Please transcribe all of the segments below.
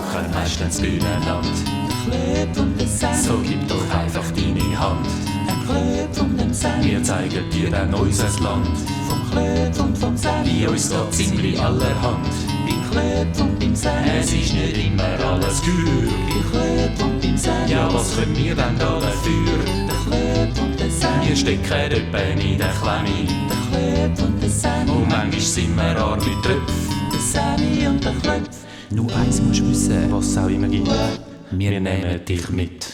hocken meistens beieinander. Der Klöp und der Sam, so gib doch einfach deine Hand. Der Klöp und der Sam, wir zeigen dir dann unser Land. Vom Klöp und vom Sam, bei uns geht ziemlich allerhand. Beim Klöp und beim Sam, es ist nicht immer alles gut. Beim Klöp und beim Sam, ja was können wir denn da dafür? Der Klöp und der Sam, wir stecken etwa in der Klemme. Der Klöp und der Sam, und manchmal sind wir arm mit Tröpfen. Der Sammy und der Klöpf. Nur eins musst du wissen, was es auch immer gibt. Wir nehmen dich mit.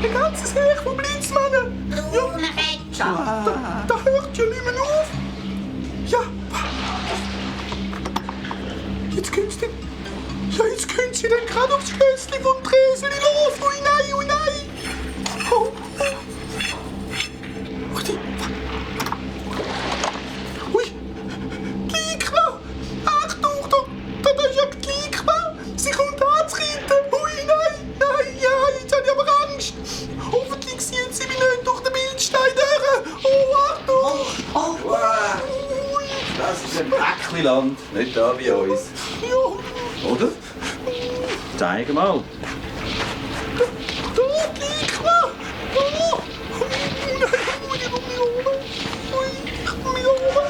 Ein ganzes Heer von Blitzmännern! Ja, da hört ja nicht mehr auf! Ja! Jetzt können sie dann gerade aufs Schössli vom Treseli los! Ui nein, ui nein! Oh, oh. Ui! Gikma! Achtung, da ist ja die Gikma! Sie kommt anzureiten! Ui nein, ja, jetzt habe ich aber Angst! Hoffentlich sieht sie mich nicht durch den Bildstein durch! Oh, Achtung! Oh. Ui. Das ist ein Päckchenland, nicht da bei uns. Ja. Oder? Zeig mal. Da, Gikma! Oh! Nein, ich komme nicht oben! Ich komme nicht oben!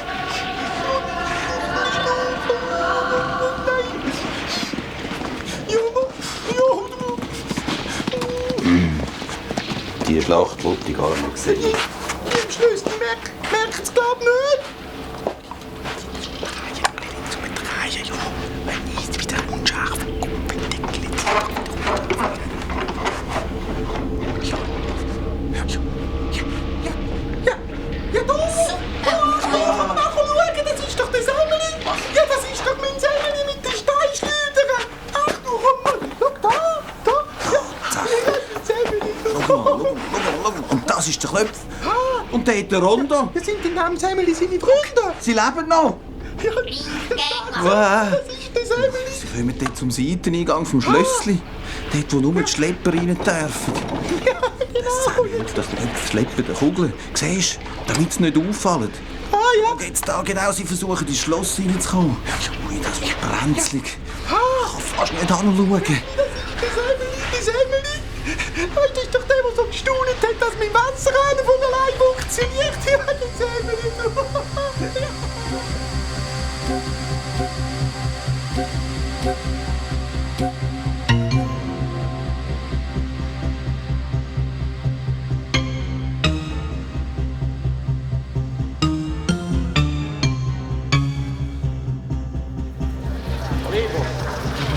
Die Schlacht wollte ich gar nicht sehen. Im Schlüssel merkt es, glaub nicht. Drehen, ja. Wenn ich wieder unscharf Ja, da! Mach mal schauen, das ist doch der Semmeli! Ja, das ist doch mein Semmeli mit den Steinschleudern! Ach du, komm mal, schau da! Ja, mein Semmeli! Schau mal. Und das ist der Klöpf. Und der hat der Rondo. Wir sind in dem Semmeli seine Freunde! Sie leben noch. Ja, Wow. das ist der Semmeli! Sie kommen dort zum Seiteneingang vom Schlössli. Dort, wo nur die Schlepper rein dürfen. Ja, genau! Das Schleppen der Kugeln. Siehst du, damit sie nicht auffallen. Ah, ja! Und jetzt da genau, sie versuchen ins Schloss reinzukommen. Ui, das wird brenzlig. Ich kann fast nicht anschauen. Der Semmeli! Das ist doch der, der so gestaunt hat, dass mein Wasserhahn von allein funktioniert. Ja, der Semmeli!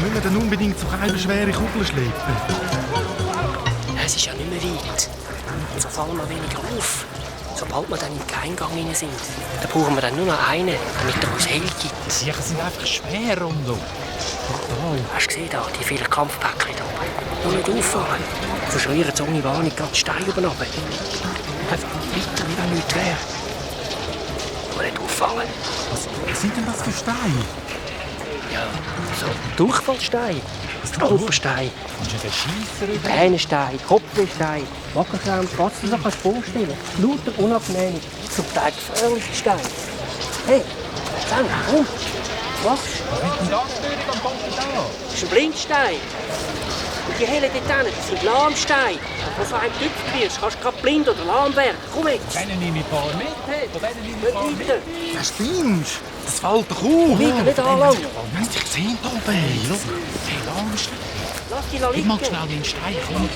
Müssen wir denn unbedingt so eine schwere Kugel schleppen? Es ist ja nicht mehr weit. Und so fallen wir weniger auf. Sobald wir dann im Geheimgang rein sind, dann brauchen wir dann nur noch einen, damit er uns Hell gibt. Die Sicher sind einfach schwer, Rondo. Hast du gesehen, da, die vielen Kampfpäckchen da? Nur nicht auffallen. Verscheuern sie ohne Warnung gerade die Steine oben runter. Einfach weiter, wie wenn nichts wäre. Nur nicht auffallen. Was sind denn das für Steine? Ja, so Durchfallstein, Stolperstein, Tränenstein, Kopfwehstein, Wackerkram, was du dir vorstellen kannst. Lauter unangenehme, zum Teil gefährliche Steine. Hey, Sam, komm, was machst du? Was ist denn das für am Boden? Das ist ein Blindstein. Und die hellen dort hinten, das sind Lahmsteine. Wenn du von einem Tüpfel wirst, kannst du gerade blind oder lahm werden. Komm jetzt. Denen nehme ich ein paar mit. Von denen nehme ich ein paar mit. Weiter. Was spinnst? Das fällt doch auf. Nicht anlangen. Hast du dich gesehen, Tobi? Hey, langsam. Lass die liegen. Ich mag schnell den Stein, komm.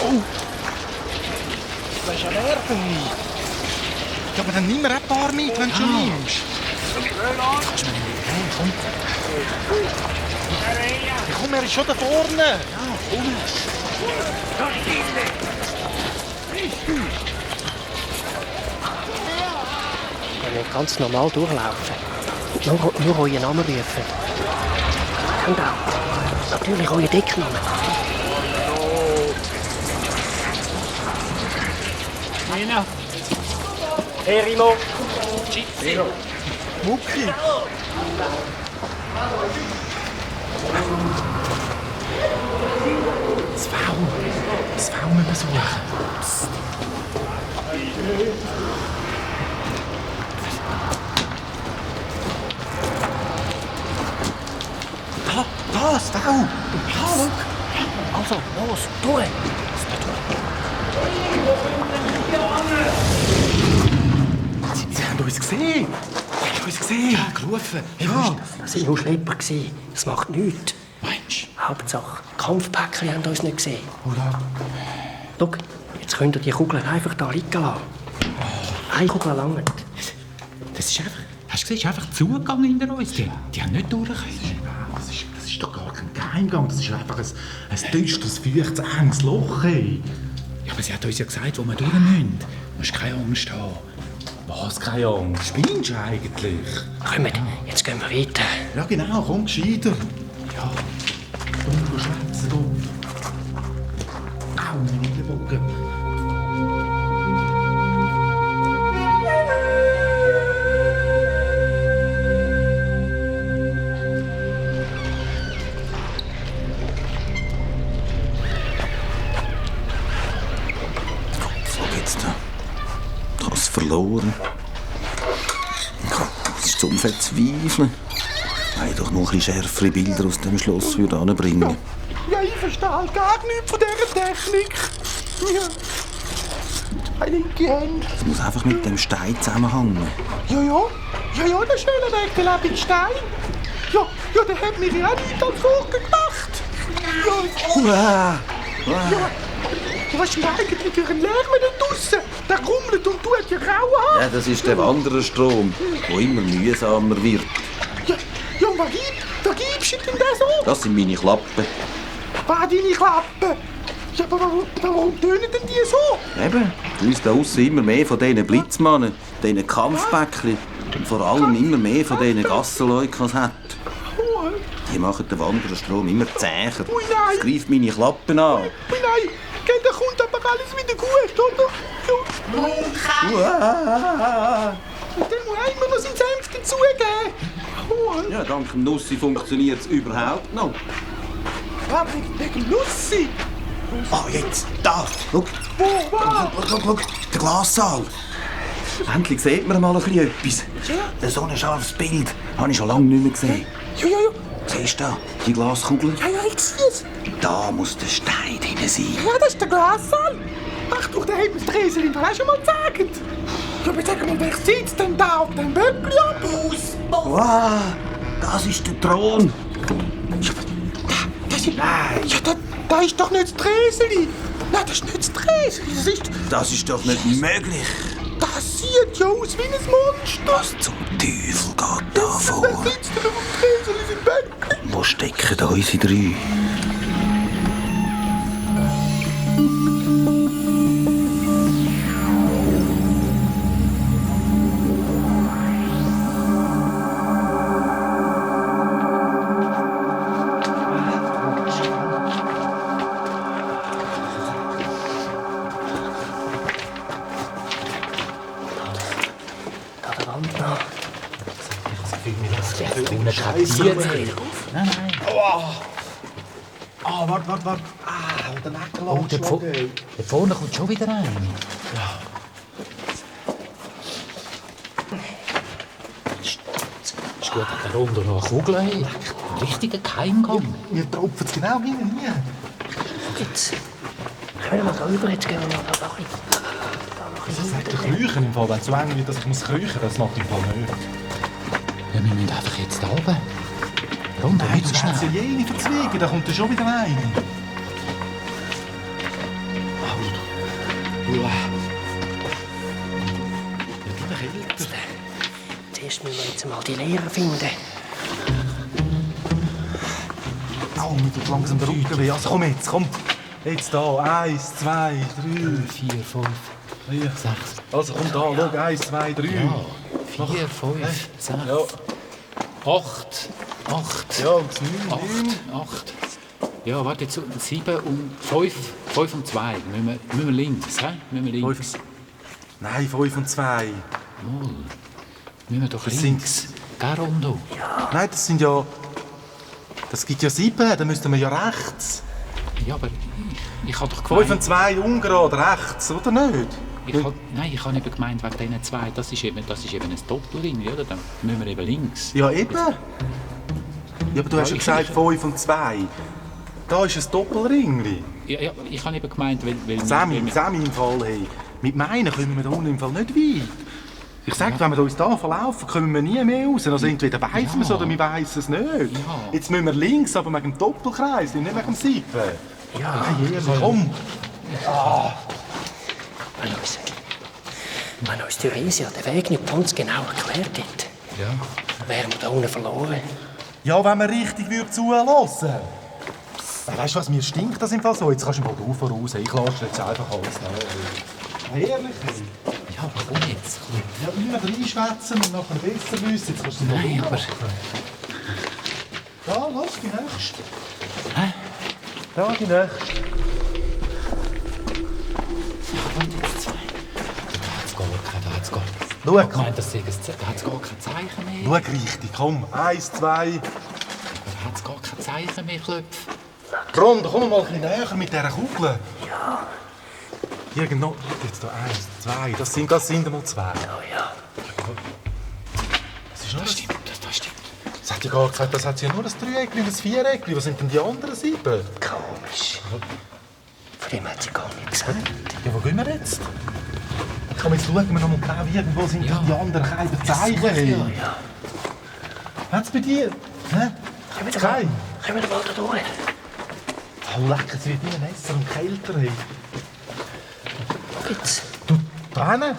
Oh. Das ist ja nervig. Ja, aber dann nimm mir ein paar mit, wenn du schon nimmst. Kannst du mir nicht mitnehmen, komm. Komm, er ist schon da vorne. Ja, komm. Wenn wir ganz normal durchlaufen. Nur euren Namen rufen. Und auch natürlich euren Decknamen. Nina. Erimo. Gypsy. Mucki. Das V müssen wir suchen. Das V. Ja, schau. Also, los, durch. Sie haben uns gesehen. Sie haben uns gesehen. Ja, gerufen. Ja. Das waren nur Schlepper. Das macht nichts. Mensch. Hauptsache, Kampfpäckchen haben uns nicht gesehen. Oder? Schau, jetzt könnt ihr die Kugeln einfach da liegen lassen. Eine Kugel langt. Das ist einfach, hast du gesehen, ist einfach zugegangen hinter uns. Die haben nicht durchgekommen. Das ist doch gar kein Geheimgang. Das ist einfach ein düsteres, feuchtes, enges Loch. Ey. Ja, aber sie hat uns ja gesagt, wo wir durch müssen. Du musst keine Angst haben. Was, keine Angst? Spinnst du eigentlich? Kommt, jetzt gehen wir weiter. Ja, genau. Komm, gescheiter. Ja. Dumm, schwätzen, dumm. Au, mein Ellenbogen. Verloren. Es ist zum Verzweifeln. Wenn doch noch ein bisschen schärfere Bilder aus dem Schloss anbringen. Ja, ich verstehe halt gar nichts von dieser Technik. Ja. Zwei linke Hände. Es muss einfach mit dem Stein zusammenhängen. Ja, der schöne Weg, der lebt in Stein. Ja, der hat mich ja auch nicht als Vogel gemacht. Ja. Was ist denn eigentlich für ein Lärm da draussen? Der rummelt und tut ja graue Haare. Ja, das ist der Wandererstrom, der immer mühsamer wird. Ja, und was gibst du denn da so? Das sind meine Klappen. Was, deine Klappen? Ja, aber warum tönen denn die so? Eben, uns da aussen immer mehr von diesen Blitzmannen, diesen Kampfbäckchen und vor allem immer mehr von diesen Gassenleuten, was es hat. Die machen den Wandererstrom immer zäher. Ui, nein. Das greift meine Klappen an. Ui, nein. Dann kommt aber alles wieder gut, oder? Ja. Und dann muss einer noch sein Senf dazugeben. Ja, dank dem Nussi funktioniert es überhaupt noch. Was, wegen Nussi? Oh, jetzt, da, schau. Schau, der Glassaal. Endlich sieht man mal ein bisschen etwas. Ja. So ein scharfes Bild habe ich schon lange nicht mehr gesehen. Ja. Siehst du da, die Glaskugel? Ja, ich sehe es. Da muss der Stein drin sein. Ja, das ist der Glassaal. Ach du, der hat mir das Träselin auch schon mal gezeigt. Ja, aber sag mal, wer sitzt denn da auf dem Böckli am Haus? Wow, das ist der Thron. Das ist doch nicht das Träseli. Nein, das ist nicht das Träseli. Das ist doch nicht möglich. Das sieht ja aus wie ein Monster. Was zum Teufel geht da vor? Wer sitzt denn auf dem Träseli im Böckli? Wo stecken da unsere drei? Warte. Der Wecker Oh, der vorne kommt schon wieder rein. Ist gut, hat der Runde noch eine Kugel. Ein richtiger Geheimgang. Wir tropfen es genau hinten hier. Jetzt. Können wir da rüber, jetzt gehen wir noch da rein. Das sagt doch Räuchen im Fall. Wenn es so eng wird, dass ich muss räuchen, das macht im Fall nicht. Ja, wir müssen einfach jetzt da oben. Runde, Nein, nicht du so kannst ja schnell. jene verzweigen, da kommt er schon wieder rein. Zuerst müssen wir jetzt mal die Lehrer finden. mir tut langsam der Rücken weh. Also komm jetzt, komm. Jetzt da. 1, 2, 3. 4, 5, 6. Also komm da, schau. 1, 2, 3. Ja, 4, 5, 6. Ja. 8. 8. Ja, und 9. 8. Ja, warte, jetzt 7 und 5. 5 und 2. Müssen wir links, hä? Müssen wir links. Nein, 5 und 2. Müssen wir doch Das links. Gell, Rondo? Nein, das sind ja... Das gibt ja 7, dann müssten wir ja rechts. Ja, aber ich habe doch 5 gemeint... und 2 ungerade rechts, oder nicht? Nein, ich habe eben gemeint, wegen diesen 2, das ist eben ein Doppelring, oder? Dann müssen wir eben links. Ja, eben. Ja, aber du hast ja gesagt 5 und 2. Da ist ein Doppelringli. Ja, ich habe eben gemeint, weil Sammy im Fall, hey. Mit meinen kommen wir da unten im Fall nicht weit. Ich sage, wenn wir uns hier verlaufen, kommen wir nie mehr raus. Also entweder weiss man es oder wir weiss es nicht. Ja. Jetzt müssen wir links, aber wegen dem Doppelkreis, nicht wegen dem Sieben. Ja, Nein, komm. Wenn uns Theresia den Weg nicht ganz genau erklärt hätte, wären wir da unten verloren. Ja, wenn man richtig zuhören würde. Weißt du was, mir stinkt das im Fall so. Jetzt kannst du mal du voraus. Ich lasse jetzt einfach alles nach. Ehrlich? Ja, warum jetzt? Ja, immer reinschwätzen und nachher besser wissen. Jetzt kannst du noch Nein, aber... Da, los, die nächste. Hä? Da, die nächste. Und jetzt 2. Da hat's gar kein... Schau, Ich meine, da hat's gar kein Zeichen mehr. schau richtig, komm. 1, 2. Da hat's gar kein Zeichen mehr, Klöpf. Ron, da komm mal ein bisschen näher mit dieser Kugel. Ja. Irgendwo. Jetzt da 1, 2. Das sind einmal 2. Ja. Das ist nur Das stimmt, das stimmt. Das hat ja gar gesagt, das hat ja nur ein Dreieckli und ein Viereckli. Was sind denn die anderen 7? Komisch. Von dem hat sie gar nichts gesagt. Ja, wo gehen wir jetzt? Komm, jetzt schauen wir noch mal genau, irgendwo sind Ja. die anderen keine Zeichen. Ja. Hat's bei dir? Hä? Kommen wir Kein? da mal da durch? Oh, lecker, es wird immer nässer und kälter. Hey. Wo geht's? Du, da hinten?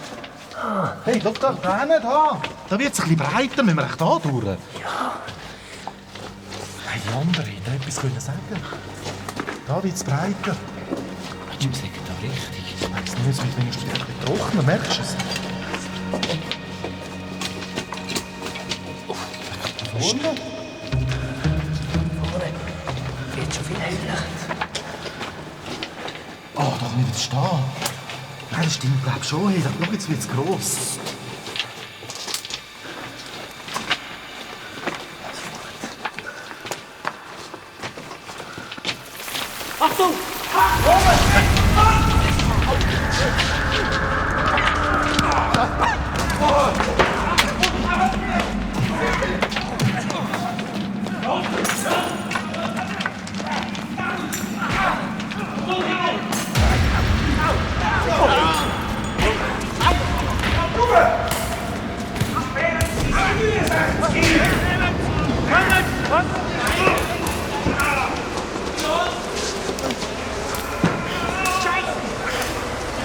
Hey, schau da hinten, da. Da wird es ein bisschen breiter, müssen wir echt da durch. Ja. Hey, die anderen hätten etwas können sagen. Da wird es breiter. Meinst du, wir sagen da richtig? Jetzt wird wenigstens ein bisschen trockener, merkst du es? Vorne? Vorne wird schon viel heller. Oh, da kann ich jetzt stehen. Nein, das stimmt, glaube ich schon. Hey, schau, jetzt wird es gross. Achtung!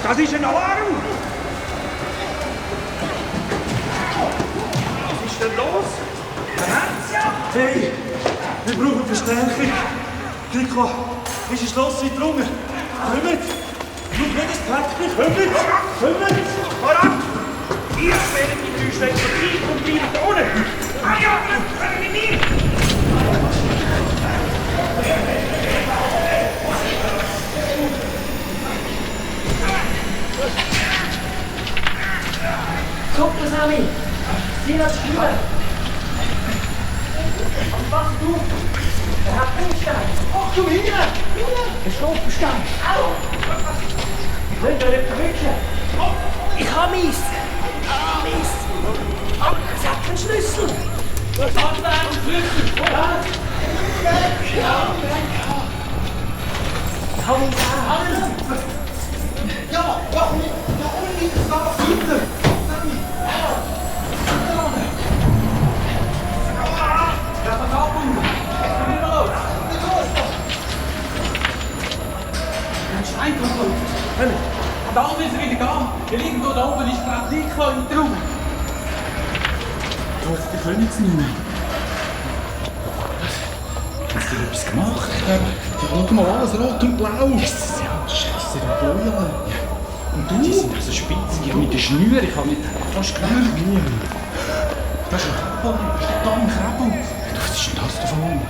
Das ist ein Alarm! Was ist denn los? Hey, wir brauchen Verstärkung. Nico, ist es los seit Runge? Kommt! Schau nicht, es packt mich! Kommt! Voran! Ihr werdet die Türsteine verziehen und bleibt ohne! Anjagen! Können wir nicht! Super, Sammy! Sieh das Spüren! Und was du? Er hat Bundstein! Ach du, hinten! Ein Stolperstein! Au! Ich will dir nicht verwickeln! Ich habe meins! Aber es hat keinen Schlüssel! Was hat denn einen Schlüssel? Ja! Ich habe ihn da! Ja, ohne liegt es da auf hinten. Und dann müssen wir wieder gehen. Irgendwo da oben ist gerade Nico in der Raum. Die können es nicht mehr. dir etwas gemacht? Schau mal, alles rot und blau. Scheiße, der Bläuer. Und du? Die sind also spitz. Ja, mit den Schnüren. Ich habe nicht fast gemerkt. Das ist ein Krabbel. Da ein Krabbel. Was ist denn das davon?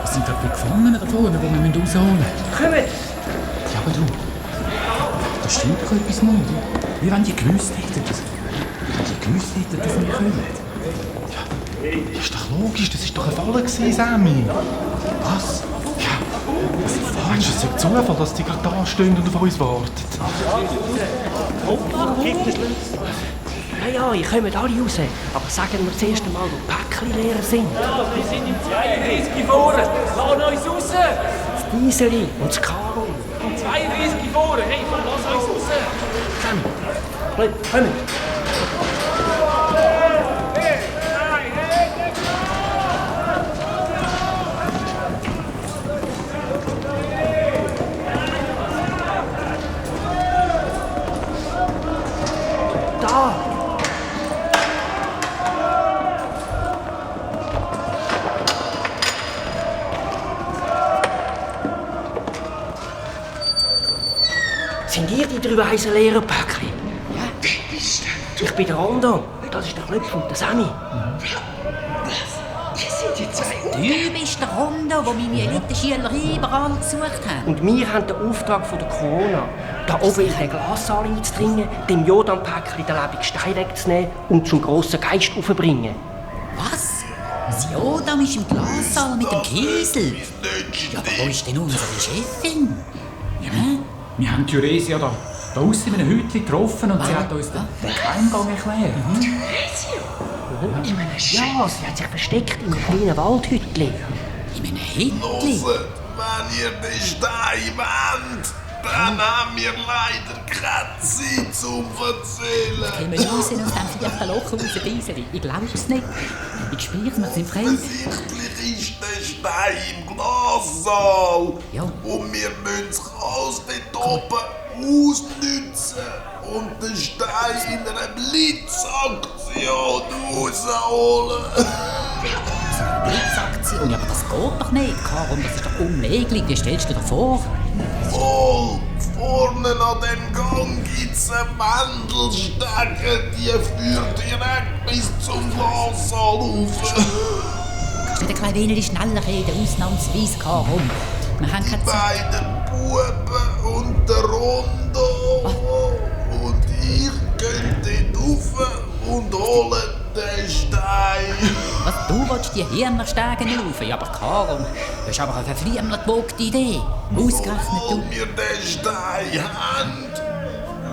Das sind gerade die Gefangenen da vorne, die wir rausholen müssen. Kommt! Ja, aber du, da stimmt doch etwas nicht. Wie wenn die gewusst hätten, dass wir kommen. Ja, das ist doch logisch, das war doch ein Fall gewesen, Sammy. Was? Ja, meinst du, es ist Zufall, dass die gerade da stehen und auf uns warten? Ja, ihr kommt alle raus. Aber sagen wir zuerst einmal, wo die Päckchen leer sind. Wir sind im 32 vorne. Lass uns raus. Das Dieseli und das Karo. Im 32 vorne. Hey, lass uns raus. Sammy, kommt. Da! Sind ihr die 3 weißen leeren Päckchen? Ja. Wer bist du? Ich bin der Rondo. Das ist der Klöpf und der Sammy. Du bist der Rondo, der meine Elite-Schüler überall gesucht hat. Und wir haben den Auftrag von der Corona, da oben in den Glassaal einzudringen, dem Jodam-Päckchen den lebendigen Stein wegzunehmen und zum grossen Geist aufzubringen. Was? Das Jodam ist im Glassaal mit dem Kiesel? Ja, aber wo ist denn unsere Chefin? Wir haben Theresia da aussen in einem Hütchen getroffen und sie hat uns den Geheimgang erklärt. Ja, sie hat sich versteckt in einem kleinen Waldhütchen. In einem Hütchen? Hört, wenn ihr den Stein wollt, dann haben wir leider keine Zeit zum Erzählen. Können wir raus aus dem vierten Loch raus, Dieseli? Ich glaub's nicht. Ich spür's, wir sind frei. Sichtlich ist der Stein im Glassaal. Ja. Und wir müssen das Chaos dort oben ausnutzen und den Stein in einer Blitzaktion rausholen. Blitzaktion? Ja, aber das geht doch nicht, Karum. Das ist doch unmöglich. Wie stellst du dir vor? Voll! Vorne an dem Gang gibt's eine Wendelstege, die führt direkt bis zum Glassaal rauf. Kannst du nicht ein wenig schneller reden, ausnahmsweise, Karum? Wir haben keine Zeit. Beide Buben und der Rondo. Und ich gehen dort rauf und holen den Stein. Was, du willst die Hirnerstegen rauf? Ja, aber Karum, das ist aber eine verfliemelt gewogte Idee. Ausgerechnet du. Obwohl wir den Stein haben,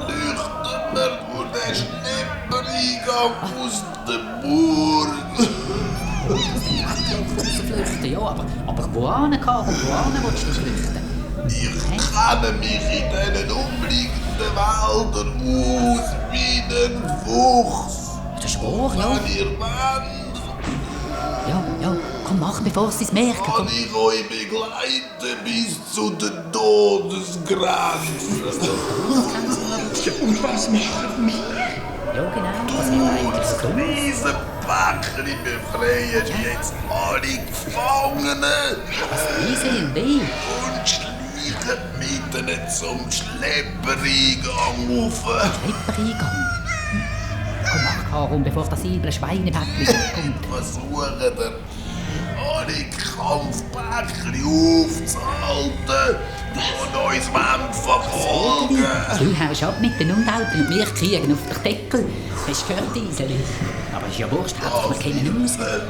leuchten wir vor den Schneppereingang aus der Burg. Flüchten, ja, aber wohin, Karum? Wohin willst du flüchten? Ich kenne mich in diesen umliegenden Wäldern aus wie ein Fuchs. Das ist wahr, ja. Wenn ihr wollt, Ja, komm, mach, bevor sie es merken. kann Komm. ich euch begleiten bis zu der Todesgrenze. Und was machen wir? Ja, genau, was wir eigentlich tun. Diese Päckchen befreien jetzt alle Gefangenen Wie sehen die? und schleichen mit ihnen zum Schleppereingang rauf. Schleppereingang. Komm, mach, Karum, bevor das üble Schweinepäckchen kommt. Versuchen wir, alle Kampfpäckchen aufzuhalten, die uns verfolgen wollen. Du haust ab mit den Unalten und wir kriegen auf den Deckel. Hast du gehört, Iseli? Aber ist ja wurscht, wir kennen uns. Eine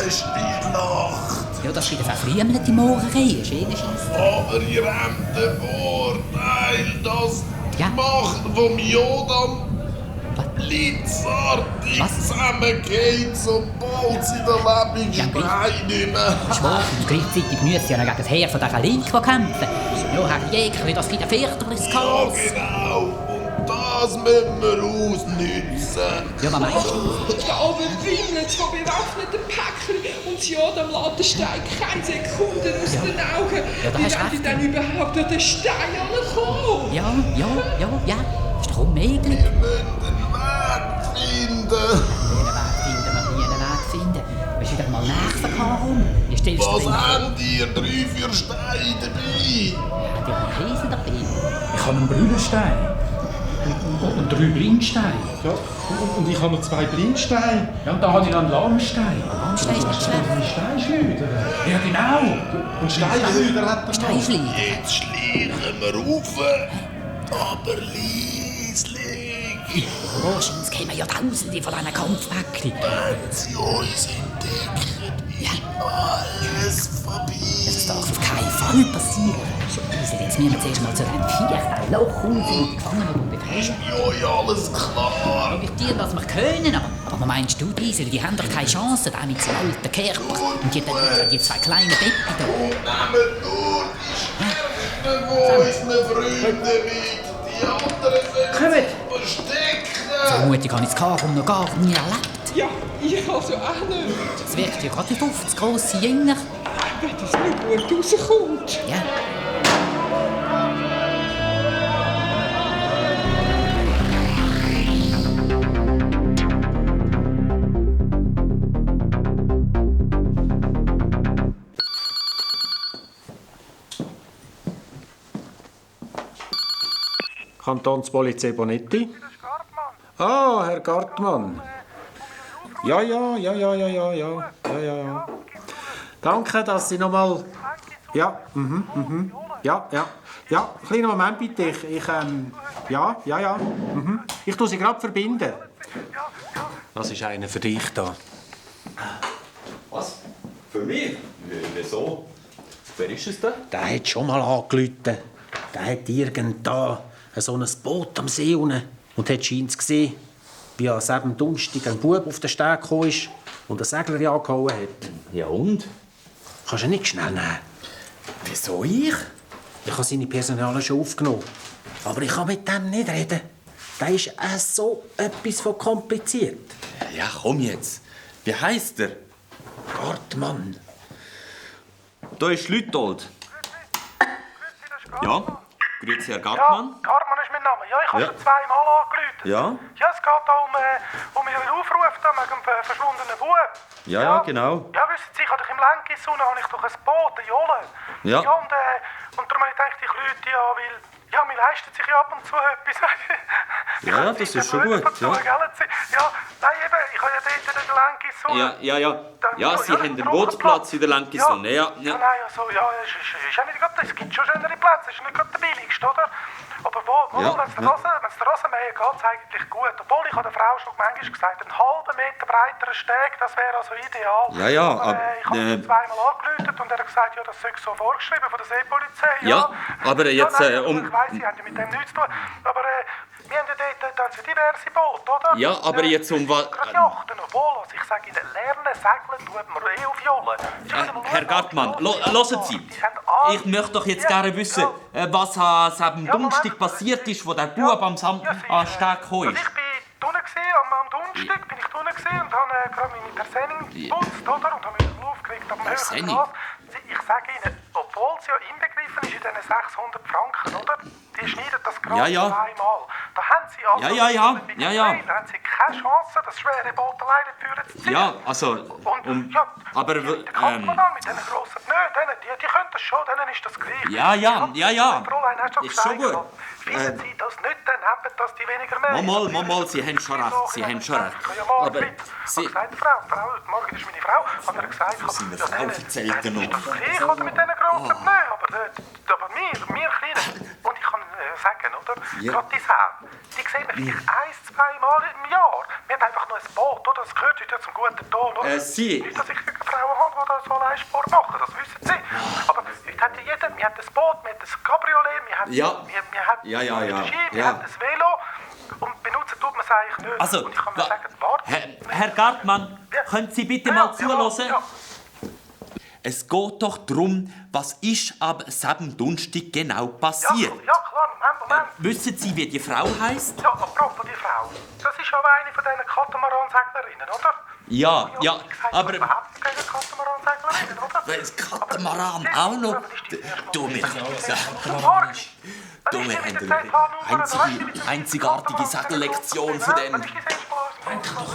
wüste Nacht. Ja, das ist wieder verfriemelte Mohrerei, Schädenscheiss. Aber ihr habt den Vorteil, dass die Ja. Macht vom Jodam Was? blitzartig Was? zusammengeht, sobald sie den lebendigen Ja, Stein nehmen. Schwach und gleichzeitig müssen sie ja noch gegen das Heer von dieser Linke kämpfen. Ja, Herr Jäger, das gibt ein fürchterliches Ja, Chaos. genau. Und das müssen wir ausnutzen. Ja, was meinst du? Da oben wimmelt von bewaffneten Päckchen und das Jodam lässt den Stein keine Sekunden aus den Augen. Ja, da Wie hast du wollen die recht. dann überhaupt an den Stein ankommen? Ja. Das ist doch unmöglich. Wir müssen einen Weg finden. Wir finden. Willst du wieder mal nachverkauen? Die stellst du Was rein. habt ihr? 3, 4 Steine dabei? Die haben einen Kiesel dabei. Ich habe einen Brüllenstein. Und 3 Blindsteine. Ja, und ich habe noch 2 Blindsteine. Ja, und da habe ich noch einen Langstein. Langstein ist nicht schlecht. Einen Steinschleuder. Ja, genau. Und Steinschleuder hat er noch. Steinschleuder. Jetzt schleichen wir rauf, aber leislich. Wahrscheinlich kämen ja Tausende von diesen Kampfpäckchen. Wenn sie uns entdecken, ist alles vorbei. Das darf auf keinen Fall passieren. Jetzt müssen wir zuerst mal zu diesem Viech, ein Loch unten, gefangen und befreien. Ja, alles klar. Probieren, was wir können, aber meinst du, Diesel, die haben doch keine Chance, da mit so alten Kerker und die 2 kleinen Beppe da. Nehmt nur die Scherben von unseren Freunden mit. Die anderen sollen sich verstecken. Vermutlich habe ich das Karum noch gar nie erlebt. Ja, ich also auch nicht. Es wirkt ja gerade wie 50 grosse Jünger. Wenn das nicht gut rauskommt. Ja. Kantonspolizei Bonetti. Ah, Herr Gartmann. Ja. Danke, dass Sie nochmal... Ja, Ja, kleinen Moment bitte. Ich tue Sie gerade verbinden. Das ist einer für dich da. Was? Für mich? Wieso? Wer ist es denn? Der hat schon mal angerufen. Der hat irgendwo so ein Boot am See unten und hat scheint's gesehen, wie an diesem Donnerstag ein Bub auf den Steg gekommen ist und einen Segler angehauen hat. Ja und? Kannst du nicht schnell nehmen? Wieso ich? Ich habe seine Personalien schon aufgenommen. Aber ich kann mit dem nicht reden. Der ist so etwas von kompliziert. Ja, komm jetzt. Wie heisst er? Gartmann. Da ist Lütold. Ja? Grüezi, Herr Gartmann. Ja, Gartmann ist mein Name. Ja, ich habe Ja. schon 2-mal angerufen. Ja? Ja, es geht da um Ihren Aufruf da wegen dem verschwundenen Bub. Ja, genau. Ja, wissen Sie, ich habe doch im Lenkis unten habe ich doch ein Boot, eine Jolle. Ja. Ja, und darum habe ich gedacht, ich rufe ja, weil... Ja, mir leistet sich ja ab und zu etwas. Ja, das ist schon gut. Dazu, Ja. gell? Ja, nein, eben, ich habe ja dort den Lenkis unten. Ja, Sie haben den Bootsplatz in der Lenkisonne. Ja. Nein, also, ja, es ist ja nicht gerade, es gibt schon schönere Plätze, es ist nicht gerade der billigste, oder? Aber Ja, wenn es der Rasenmäher geht, ist es eigentlich gut. Obwohl, ich habe der Frau schon manchmal gesagt, einen halben Meter breiterer Steg, das wäre also ideal. Ja, aber ich habe ihn zweimal angerufen und er hat gesagt, ja, das sei so vorgeschrieben von der Seepolizei. Ja, aber jetzt, Ja, nein, ich weiss, Sie haben ja mit dem nichts zu tun. Aber wir haben ja dort so diverse Boote, oder? Ja, aber jetzt um was... Gerade Yachten, obwohl, also ich sage Ihnen, lernen, segeln tut man auf Jolle. Herr Gartmann, hören Sie. Ich möchte doch jetzt gerne wissen, was am Donnerstag passiert ist, wo der Bub am Steg gekommen ist. Ich bin drinnen am Donnerstag bin ich drinnen und habe gerade meine Persenning geputzt, oder? Und habe mich aufgeregt am höheren Glas. Ich sage Ihnen, obwohl es ja inbegriffen ist in diesen 600 Franken, oder? Die schneiden das gerade zweimal. Da haben Sie also da haben Sie keine Chance, das schwere Boot alleine führen zu ziehen. Ja, also... aber... Der Kampfmann mit diesen grossen Pneus, die können das schon, denen ist das gleich. Ja. Fräulein, hast du Ist schon gesagt, gut. wissen Sie das nicht, dann haben das die weniger mehr. Mal, Sie haben schon recht. Aber Sie... Frau, morgen ist meine Frau, hat er gesagt. Seine Frau erzählt er noch. Ist das gleich, oder mit diesen grossen Pneus? Aber wir Kleinen, und ich kann sagen, oder? Gerade die Säme, die sehen wir vielleicht 1-2 Mal im Jahr. Wir haben einfach nur ein Boot, oder? Das gehört heute zum guten Ton, oder? Sie... Nicht, dass ich gegen Frauen habe, die da so allein Sport machen, das wissen Sie. Aber heute hat ja jeder, wir haben ein Boot, wir haben ein Cabriolet, wir haben ein Ski, wir haben ein Velo. Und benutzen tut man es eigentlich nicht. Also, und ich kann mir sagen, warte. Herr Gartmann, können Sie bitte mal zuhören? Ja. Es geht doch darum, was ist am Donnerstag genau passiert. Ja, klar, Moment. Wissen Sie, wie die Frau heisst? Ja, apropos die Frau. Das ist aber eine von diesen Katamaran-Seglerinnen, oder? Ja, aber... überhaupt nicht gegen Katamaran-Seglerinnen, oder? Das Katamaran auch noch? Du, wir haben eine einzigartige Segellektion von dem.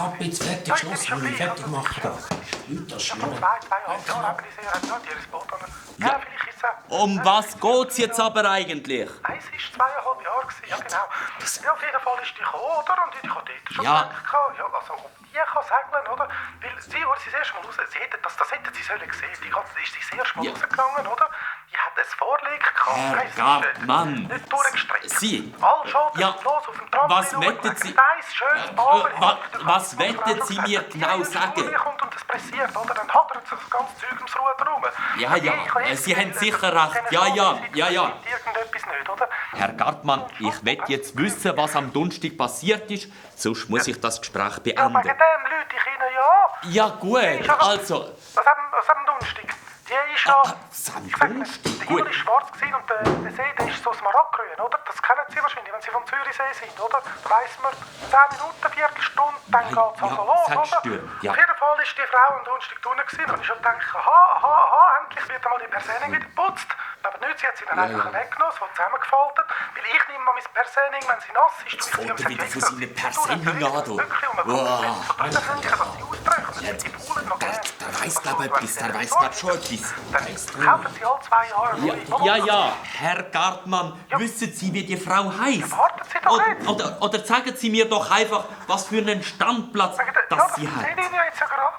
Kappe jetzt fertig geschlossen, wenn ich fertig mache. Da. Leute, das Vor schwören. 2,5 Jahren haben die sehr nicht ihr Boot. Ja, vielleicht ist es Was geht's jetzt aber eigentlich? Es war 2,5 Jahre, ja genau. Ja, auf jeden Fall ist die gekommen, oder? Und ich hatte dort schon Ja. gedacht, ja, also ob die kann segeln, oder? Weil sie, als sie das erste Mal raus, das hätten sie sollen sehen. Die ist das erste Mal rausgegangen, oder? Die hat ein Vorliegen gehabt. Herr Gartmann. Nicht durchgestreckt. Sie. Alle Schoten Ja. sind los auf dem Trampolin. Was wettet Sie? Schönes Bad. Was wettet Sie mir genau sagen? Kommt und das pressiert, oder? Dann hat er das ganze Zeug ums Ruder rum. Ja, Sie haben sicher recht. Ja. Irgendetwas nicht, oder? Herr Gartmann, ich will jetzt wissen, was am Donnerstag passiert ist, sonst muss ich das Gespräch Ja, wegen beenden. dem Leute ich Ihnen ja. Ja gut, also... Was am Donnerstag? Die ist ja... Der Himmel war schwarz und der See der ist so smaragdgrün, oder? Das kennen Sie wahrscheinlich, wenn Sie vom Zürichsee sind, oder? Da weiss man, 10 Minuten, Viertelstunde, dann geht es also los, sagst oder? du, ja. Auf jeden Fall war die Frau am Donnerstag drinnen und ich dachte, aha, endlich wird einmal die Persening wieder geputzt. Aber nicht, sie hat sie dann einfach weggenommen, es wird zusammengefaltet. Weil ich nehme mal mein Persening, wenn sie nass ist, Jetzt fängt er wieder von seinen Persening an, du. Das finde ich, dass sie ausbrechen. Die Poolen noch gerne. Der weiss, glaube ich, etwas. Der weiss, glaube schon etwas. Dann kaufen sie alle 2 Jahre. Ja, Herr Gartmann, wissen Sie, wie die Frau heisst? Warten Sie doch nicht. Oder sagen Sie mir doch einfach, was für einen Standplatz das sie hat. Ja, das sehe ich ja jetzt ja gerade.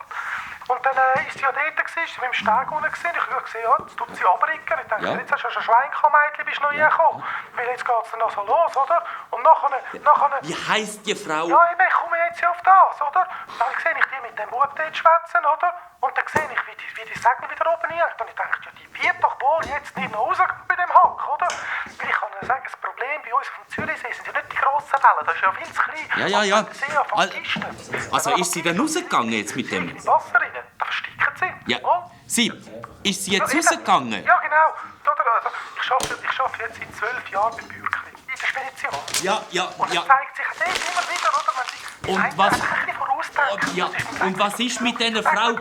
Und dann ist sie ja dort, ist sie mit dem Steg unten gewesen. Ich habe gesehen, ja, jetzt tut sie runterrücken. Ich dachte, jetzt hast du schon ein Schwein gehabt, Mädchen, bist du noch reingekommen. Weil jetzt geht es dann noch so los, oder? Und nachher... Wie heisst die Frau? Ja, eben, ich komme jetzt ja auf das, oder? Dann sehe ich die mit dem Bub dort schwätzen, oder? Und dann sehe ich, wie die Segel wieder oben liegt. Und ich denke, ja, die wird doch wohl jetzt nicht noch rausgehen bei dem Hack, oder? Weil ich kann Ihnen sagen, das Problem bei uns auf dem Zürichsee sind ja nicht die grossen Wellen. Das ist ja viel zu klein. Ja. Der See auf den Kisten. Also ist sie denn rausgegangen jetzt mit dem? Im Wasser rein, da versticken sie. Ja. Sie, ist sie jetzt rausgegangen? Ja, genau. Also, ich arbeite jetzt seit 12 Jahren beim Bürkli. In der Spedition. Ja. Und es zeigt sich dort immer wieder, oder? Wenn sie Und was... ein bisschen vorausdenken. Ja, und was ist mit dieser Frau...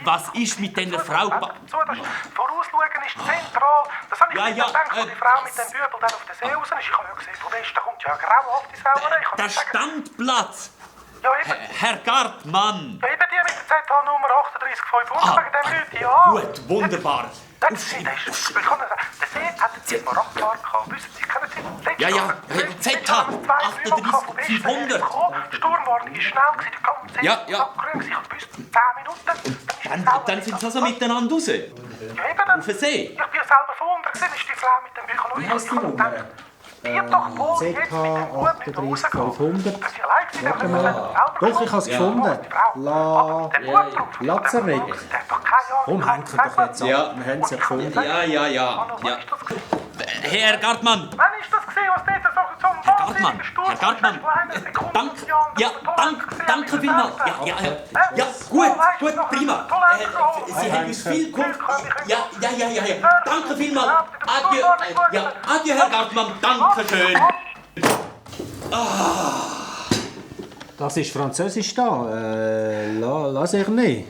Was ist mit dieser Frau... Vorausschauen ist zentral. Das habe ich mir gedacht, als die Frau mit dem Bübel dann auf den See raus ist. Ich habe ja gesehen, von Westen kommt ja eine grauenhafte Sauerei. Der Standplatz! Ja, eben. Herr Gartmann! Ja, eben die mit der ZH-Nummer 38500, wegen dem Leute, ja. Gut, wunderbar. Der See hat einen Separatfahrt gehabt. Wissen Sie, kennen Sie? Ja, ZH 38500. Sturmwarnung war schnell, der ganze See abgerührt. Ich habe gewusst, 10 Minuten. Dann sind sie also miteinander raus? Ja, eben. Auf den See? Ich bin ja selber von unten gesehen, ist die Frau mit dem Büchern. Wie heisst die Nummer? Wird doch wohl jetzt mit dem Bub nicht rausgehen. Das ist allein gewesen, Warte mal. Doch, ich habe es gefunden. Lazarek. Komm, hängen doch jetzt an. Ja. Wir haben es ja gefunden. Ja. Herr Gartmann! Wann ist das gesehen, was dort so zum Herr Gartmann! Danke vielmals! Ja, gut, prima! Sie haben uns viel geholfen! Ja. Danke vielmals! Adieu, Herr Gartmann! Danke schön! Das ist Französisch da. Laserne.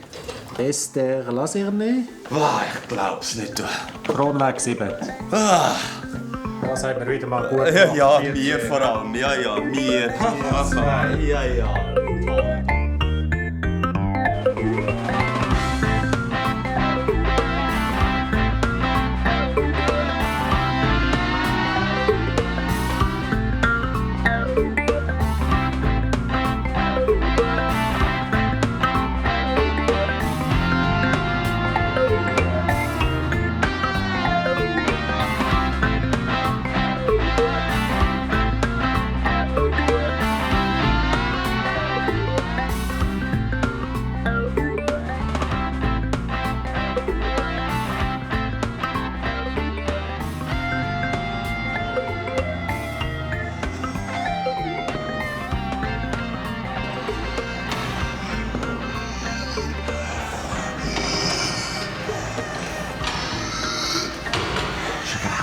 Esther Laserne. Ich glaub's nicht. Kronweg 7. Das haben wir wieder mal gut Ja, gemacht. mir vor allem. Ja, mir. Ja.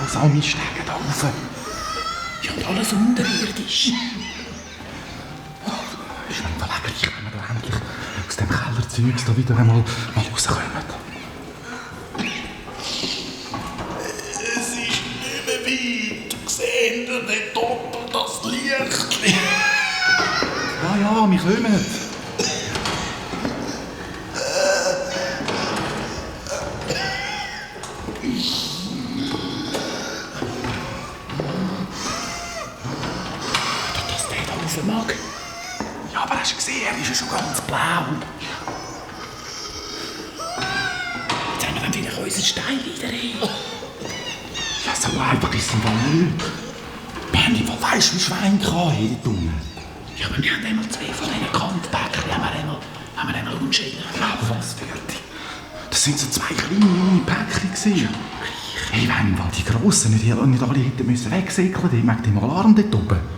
Grausame Stege da rauf. Ja, und alles unterirdisch. Ist mir verlegert, wenn wir da endlich aus dem Kellerzeugs da wieder einmal rauskommen. Es ist nicht mehr weit. Seht ihr dort oben das Licht? Ja, wir kommen. hast du gesehen, er ist ja schon ganz blau. Jetzt haben wir dann vielleicht unseren Stein wieder hin. Ja, so einfach ist es im Fall nicht. Bernie, wo weisst du, wie Schwein kann dort unten? Ja, aber wir haben einmal 2 von diesen Kantpäckchen, haben wir einmal unschädlich. Aber was für die? Das sind so 2 kleine junge Päckchen gewesen. Hey, wenn die Grossen nicht alle hätten müssen wegsäckeln, die wegen dem Alarm dort oben.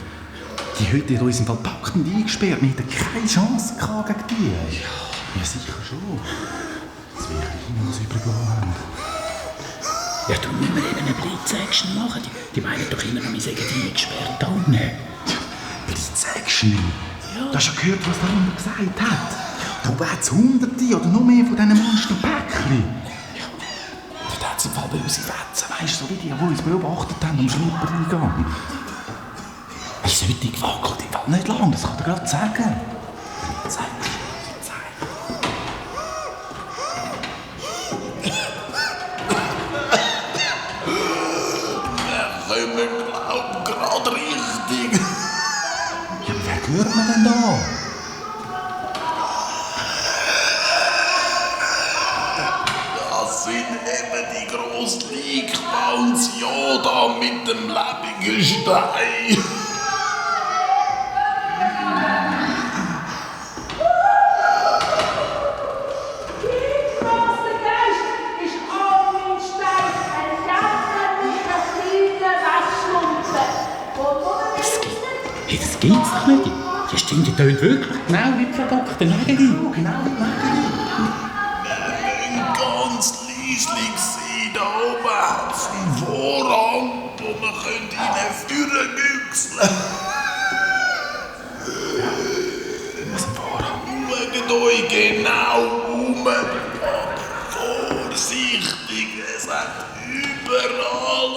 Die hätten in unserem Fall gepackt und eingesperrt. Wir hätten keine Chance gehabt gegen die. Ja, sicher schon. Das wäre ihnen was übergelassen haben. Ja, darum müssen wir eben eine Blitz-Action machen. Die meinen doch immer noch, wir sägen die eingesperrt da unten. Ja, Blitz-Action? Ja. Du hast ja gehört, was der andere gesagt hat. Da hat es Hunderte oder noch mehr von diesen Monsterpäckchen. Ja. Dort hat es im Fall böse Fetzen, weißt du, so wie die uns beobachtet haben am Schluppereingang. Es ist heute gewackelt, im Fall nicht lang, das kann ich dir gerade sagen. Zeig. Wir kommen, gerade richtig. Ja, wer hört man denn da? Das sind eben die Grossliegbounds, ja, da mit dem lebenden Stein. Das gibt's doch nicht. Ja, stimmt, die tönt wirklich genau wie die verdockte Nägel. Genau wie die Nägel. Ganz leislich sein, da oben hat es einen Vorhang, wo man reinführen büchseln. Was ein Vorhang? Schaut euch genau um. Vorsichtig, es hat überall.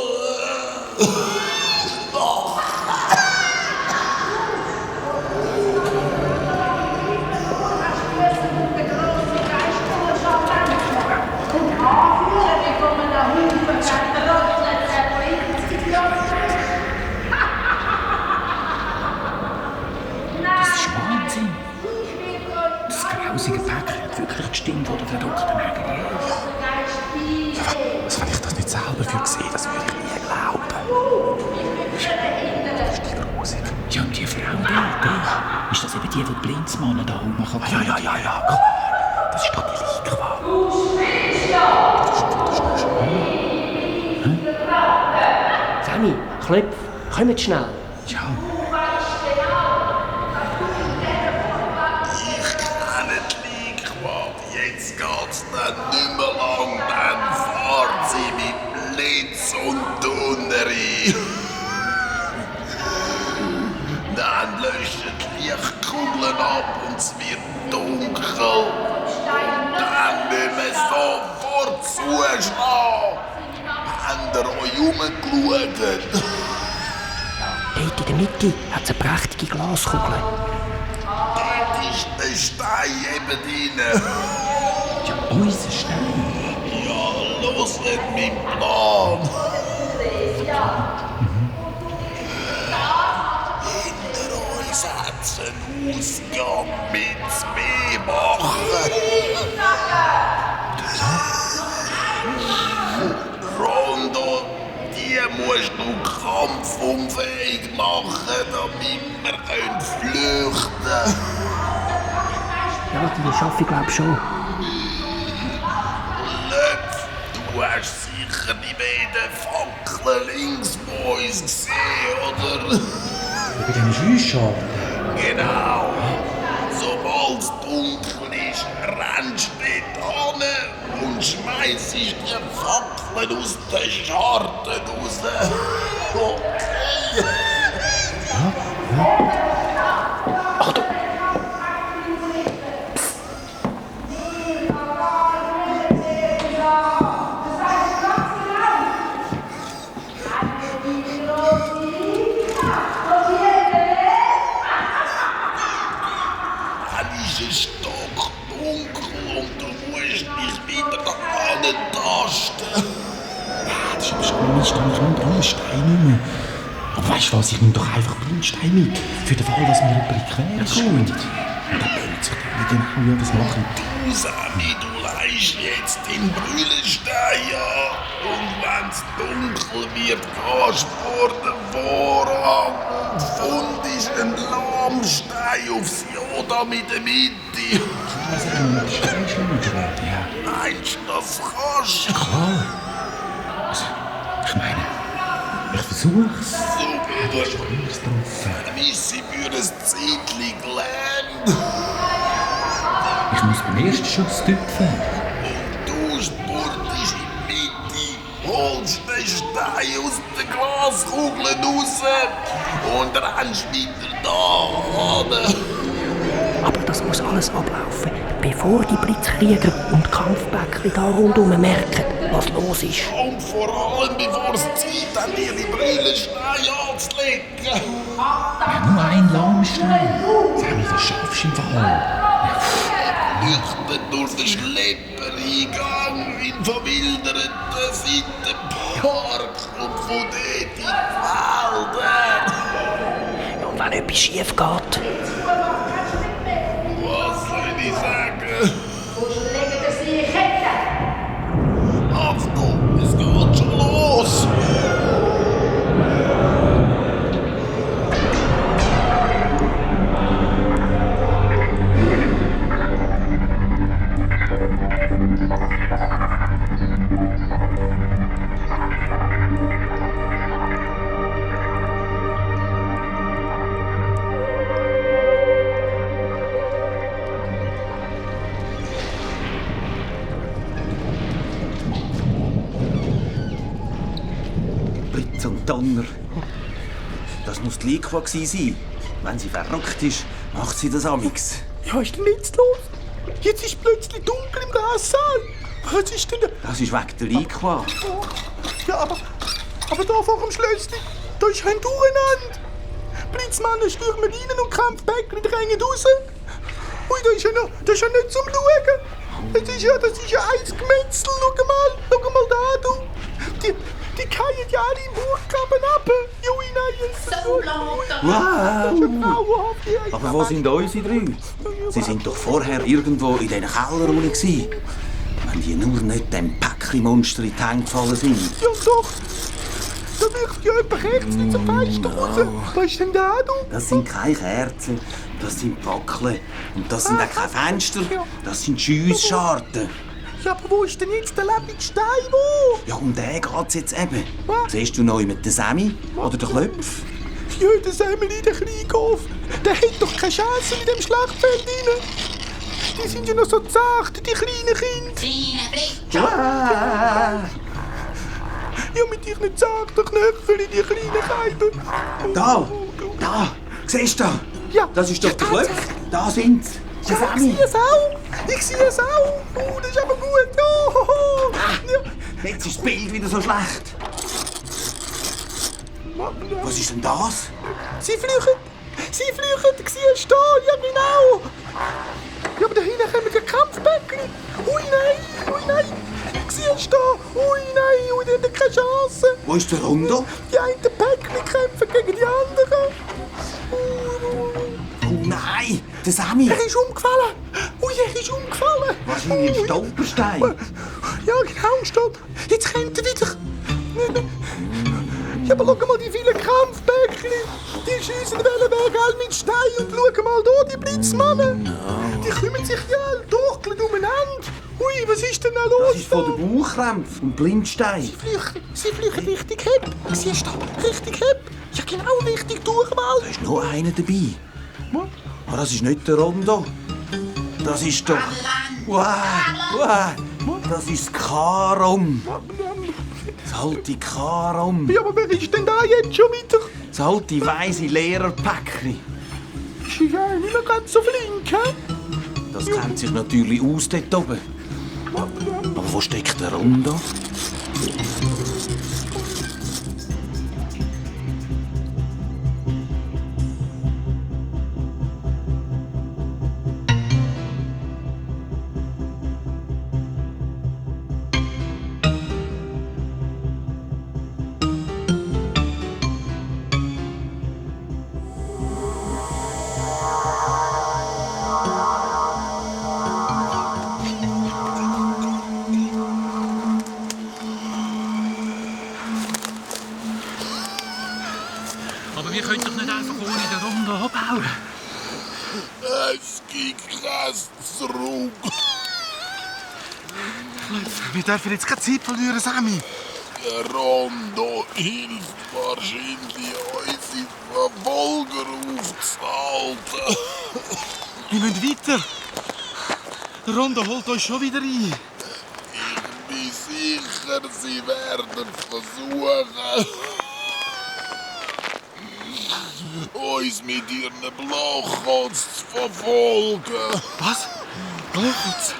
Das Päckchen hat wirklich gestimmt, wo der verdockte Nägel ist. Ja, was, wenn ich das nicht selber für gesehen, das würde ich nie glauben. Das ist die Grusig. Ja, und die Frau dort, ist das eben die Blindsmannen da oben kann? Ja, klar. Das ist doch die Lichtqual. Sammy, Klöpf, kommt schnell. Ja. Jetzt geht's dann nicht mehr lang, dann fahren sie mit Blitz und Donner ein. Dann löschen die Lichtkugeln ab und es wird dunkel. Dann müssen wir sofort zuschlagen. Habt ihr euch umgeschaut? Dort in der Mitte hat es eine prächtige Glaskugel. Dort ist der Stein eben drin. Ja, unser Stein. Ja, los mit meinem Plan. Hinter uns hat es einen Ausgang mit 2 machen. Rondo, die musst du kampfunfähig machen, damit wir flüchten können. Ja, die schaffe ich glaube schon. Löpf, du hast sicher die beiden Fackeln links von uns gesehen, oder? Bei den Schüssscharten? Genau. Sobald es dunkel ist, rennst du dort hin und schmeißt die Fackeln aus den Scharten raus. Okay. Ja. Achtung! Es ist stockdunkel und du musst dich wieder antasten. Das ist aber schon Mist, da kommt alle Steine nicht mehr. Aber weißt du was, ich nehme doch einfach Blindstein mit. Für den Fall, dass mir jemand in die Quere kommt. genau, ja, das mache ich. Du, Sammy, du leihst jetzt den Brüllenstein an. Und wenn's dunkel wird, gehst du vor den Vorhang und fundest einen Lahmstein aufs Joda mit der Mitte. Also, wenn wir den Stein schneiden werden, ja. Meinst du, das kannst du? Ja, klar. Also, ich meine, ich versuch's. Super. Du hast doch nichts drauf. Missy für ein Zeitchen gelernt. Ich muss beim ersten Schuss tüpfen. Du spurtest in die Mitte, holst den Stein aus den Glaskugeln raus und rennst weiter da an. Aber das muss alles ablaufen, bevor die Blitzkrieger und Kampfbäckli da rundum merken, was los ist. Und vor allem, bevor es Zeit haben, dir die Brüllensteine anzulegen. Ja, nur ein Lahmstein. Sammy, das schaffst du im Fall. Flüchten durch den Schleppereingang in verwilderten Seitenpark und von dort in die Wälder. Ja, und wenn etwas schief geht? Was soll ich sagen? Legen Sie die Kette! Achtung, es geht schon los! Blitz und Donner. Das muss die Liqua sein. Wenn sie verrückt ist, macht sie das amix. Ja, ist denn jetzt los? Jetzt ist plötzlich dunkel im Glassaal. Was ist denn da? Das ist wegen der Liqua. Ja, aber da vor dem Schlösschen, da ist ein Durcheinander. Blitzmannen stürmen rein und Kampfbäckli drängen raus. Ui, das ist ja nicht zum Schauen. Das ist ja ein Gemetzel. Schau mal da, du. Die fallen ja alle im Burggraben ab. Ui, nein, so laut. Wow! Aber wo sind unsere drei? Sie sind doch vorher irgendwo in diesen Keller gewesen. Wenn die nur nicht dem Päckli-Monster in die Hände gefallen sind. Ja doch. Da wirft ja jemand Kerzen zum Fenster raus. Was ist denn da, du? Das sind keine Kerzen, das sind Fackeln. Und das sind auch keine Fenster, das sind Schiessscharten. Ja, aber wo ist denn jetzt der lebende Stein, wo? Ja, um den geht's jetzt eben. Siehst du neu mit der Sammy oder der Klöpf? Ja, der Semmeli, der Kleingolf. Der hat doch keine Chance in dem Schlachtfeld rein. Die sind ja noch so zart, die kleinen Kinder. Kleine Blitzschutz. Ja, mit ihren zarten Knöcheln, die kleinen Keiben. Da! Siehst du? Ja. Das ist doch der Klöpf. Da sind sie. Ja, ich sehe es auch. Ich sehe es auch. Oh, das ist aber gut. Ja. Jetzt ist das Bild wieder so schlecht. Was ist denn das? Sie flüchten. Ich sehe es da. Ja, genau. Ja, aber da hinten kommen die Kampfbäckli. Ui, nein. Ich sehe es da. Ui, nein. Die haben keine Chance. Wo ist der Rondo? Die einen Päckli kämpfen gegen die anderen. Oh nein, der Sammy. Er ist umgefallen. Ui, Wahrscheinlich ein Stolperstein. Ja, genau, stopp. Jetzt kommt er wieder. Ja, aber schau mal die vielen Kampfbäckli. Die schiessen Wellenberg all mit Stein und schau mal da, die Blitzmannen. Die kümmern sich ja all durchgelnd umeinander. Ui, was ist denn da los? Das ist von der Bauchkrämpfe und Blindstein. Sie flüchten richtig Hepp. Siehst du, richtig Hepp. Ja, genau, richtig Durchwahl. Da ist noch einer dabei. Aber das ist nicht der Rondo. Das ist doch... Wow. Das ist das Karom. Das alte Karom. Ja, aber wer ist denn da jetzt schon wieder? Das alte, weisse Lehrerpäckli. Ist ja nicht mehr ganz so flink, hä? Das kennt sich natürlich aus dort oben. Aber wo steckt der Rondo? die Käse zurück. Wir dürfen jetzt keine Zeit verlieren, Sammy. Der Rondo hilft wahrscheinlich, unsere Verfolger aufzuhalten. Wir müssen weiter. Der Rondo holt uns schon wieder ein. Ich bin sicher, sie werden versuchen, uns mit ihren Blochholz zu verfolgen. Was? Blochholz?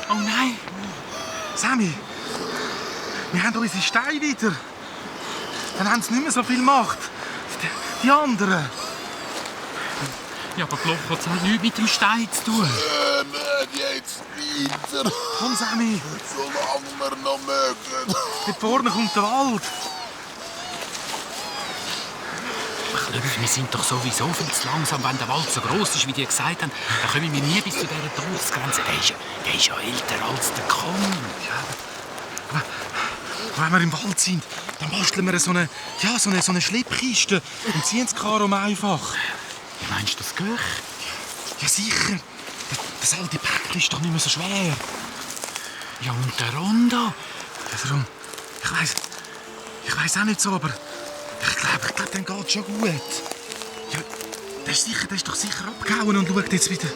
Oh nein! Sammy, wir haben unsere Steine wieder. Dann haben sie nicht mehr so viel Macht. Die anderen. Ja, aber Blochholz hat nichts mit dem Stein zu tun. Nicht jetzt weiter. Komm, Sammy. Solange wir noch mögen. Dort vorne kommt der Wald. Klöpf, wir sind doch sowieso viel zu langsam. Wenn der Wald so gross ist, wie die gesagt haben, dann kommen wir nie bis zu dieser Todesgrenze. Der ist ja älter als der Kamm. Ja, aber wenn wir im Wald sind, dann basteln wir so eine Schleppkiste und ziehen das Karo einfach. Wie meinst du, das geht? Ja, sicher. Das alte Päckchen ist doch nicht mehr so schwer. Ja, und der Rondo? Darum, ich weiss auch nicht so, aber ich glaube, dem geht's schon gut. Ja, der ist doch sicher abgehauen und schaut jetzt wieder,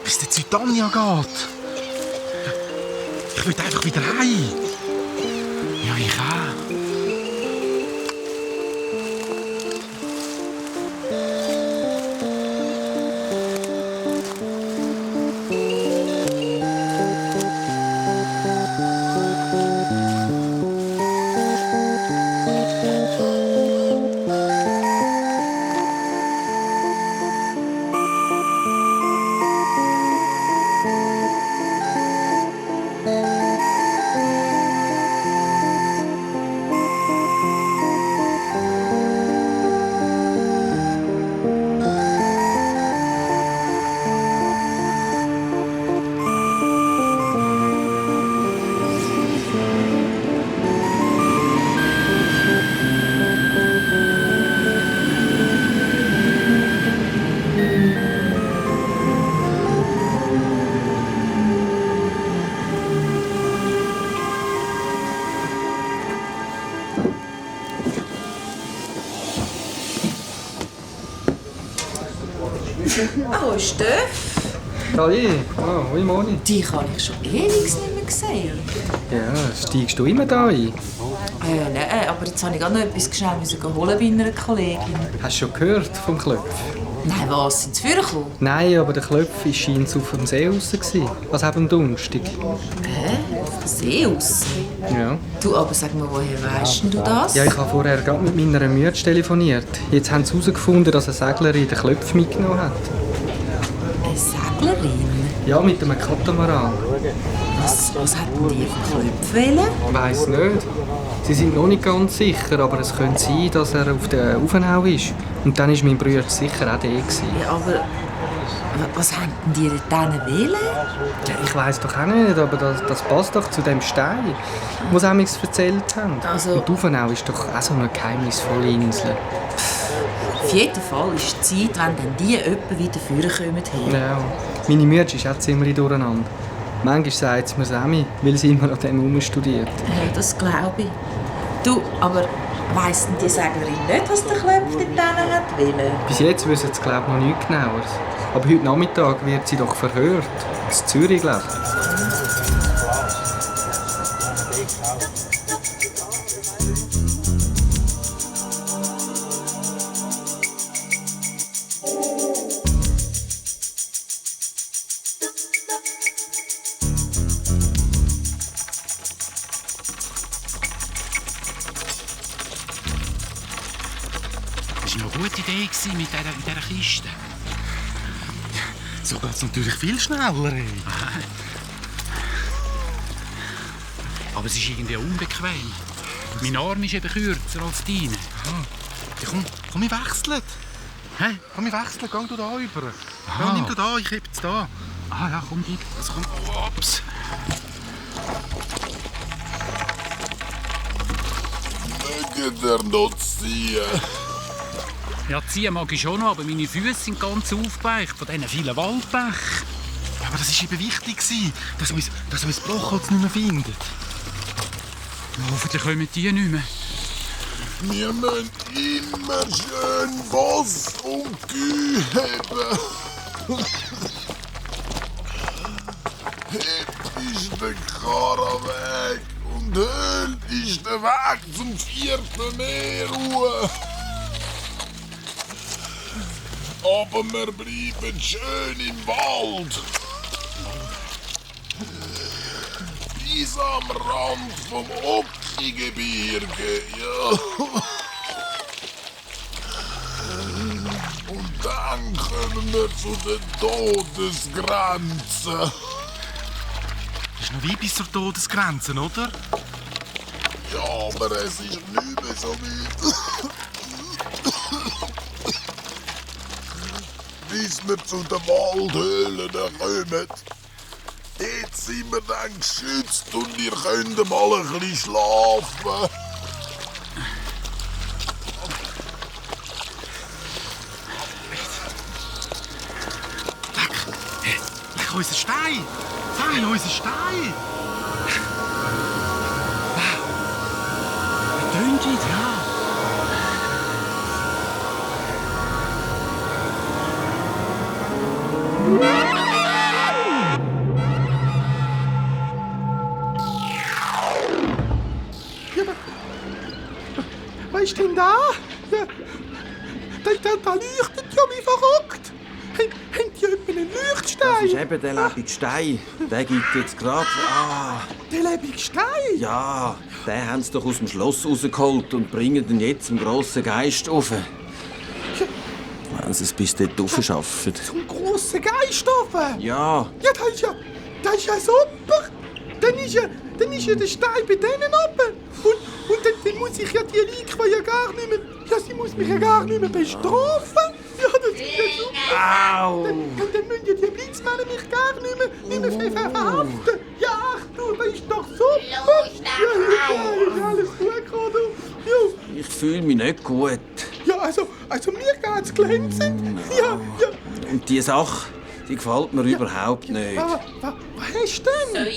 bis der Zitania geht. Ja, ich will einfach wieder heim. Ja, ich auch. Oh, Steff. Halli, hoi Moni. Dich habe ich schon ewig nicht mehr gesehen. Ja, steigst du immer da ein? Nein, aber jetzt habe ich gerade noch etwas schnell holen bei einer Kollegin. Hast du schon gehört vom Klöpf? Nein, was? Sind sie früher gekommen? Nein, aber der Klöpf war scheint auf dem See raus. Was haben Dunstig? Auf dem See raus? Ja. Du, aber sag mal, woher weisst du das? Ja, ich habe vorher gerade mit meiner Mutter telefoniert. Jetzt haben sie herausgefunden, dass eine Seglerin den Klöpf mitgenommen hat. Eine Seglerin? Ja, mit einem Katamaran. Was hätten die für Klöpfe wählen? Ich weiss nicht. Sie sind noch nicht ganz sicher, aber es könnte sein, dass er auf der Aufenau ist. Und dann war mein Bruder sicher auch der. Ja, aber was haben die denn wählen? Ja, ich weiss doch auch nicht, aber das passt doch zu dem Stein, den sie mir erzählt haben. Also, und die Aufenau ist doch auch so eine geheimnisvolle Insel. Auf jeden Fall ist es Zeit, wenn dann die jemanden wieder vorkommen. Ja, meine Mutter ist auch ziemlich durcheinander. Manchmal sagt sie mir Sammy, weil sie immer an dem herumstudiert. Ja, das glaube ich. Du, aber weiss denn die Seglerin nicht, was der Klöpf dort hat wollen? Bis jetzt wissen sie, glaube ich, noch nichts Genaueres. Aber heute Nachmittag wird sie doch verhört. In Zürich, glaube ich. Das war eine gute Idee mit dieser Kiste. So geht es natürlich viel schneller. Ey. Aber es ist irgendwie unbequem. Mein Arm ist eben kürzer als deine. Ja, komm, ich wechseln. Hä? Komm, ich wechseln, geh du da rüber. Aha. Ja, nimm du da, ich heb es da. Ah ja, komm, gib. Also komm, ups. Möge der noch ziehen. Ja, ziehen mag ich schon noch, aber meine Füße sind ganz aufgeweicht von diesen vielen Waldbächen. Ja, aber das war eben wichtig, dass uns das Blochholz nicht mehr findet. Ja, hoffentlich kommen die nicht mehr. Wir müssen immer schön Boss und Kühe haben. Hep ist der Karrenweg und Höhl ist der Weg zum 4. Meer. Aber wir bleiben schön im Wald. Bis am Rand vom Ocki-Gebirge, ja. Und dann kommen wir zu den Todesgrenzen. Das ist noch weit bis zur Todesgrenze, oder? Ja, aber es ist nicht mehr so weit. Bis wir zu den Waldhöhlen kommen. Dort sind wir dann geschützt und ihr könnt mal ein bisschen schlafen. Leck, unser Stein! Fein, unser Stein! Wow! Wie tönt das, ja? Was ist denn da? Da leuchtet ja wie verrückt. Haben die etwa einen Leuchtstein? Das ist eben der lebige Stein. Der gibt jetzt gerade... Der lebige Stein? Ja, den haben sie doch aus dem Schloss rausgeholt und bringen ihn jetzt zum grossen Geist rauf. Wenn sie es bis dort rauf schaffen. Zum grossen Geist rauf? Ja. Ja, das ist ja super. Dann ist ja der Stein bei denen oben. Und dann muss ich ja die Lique ja gar nicht mehr... Ja, sie muss mich ja gar nicht mehr bestrafen. Ja, das ist ja super. Au! Dann müssen ja die Blitzmänner mich gar nicht mehr verhaften. Ja, ach du, das ist doch super. Ja, ist alles gut gekommen, du. Ja. Ich fühle mich nicht gut. Ja, also mir geht's glänzend. Ja. Und die Sache, die gefällt mir überhaupt nicht. Was hast du denn?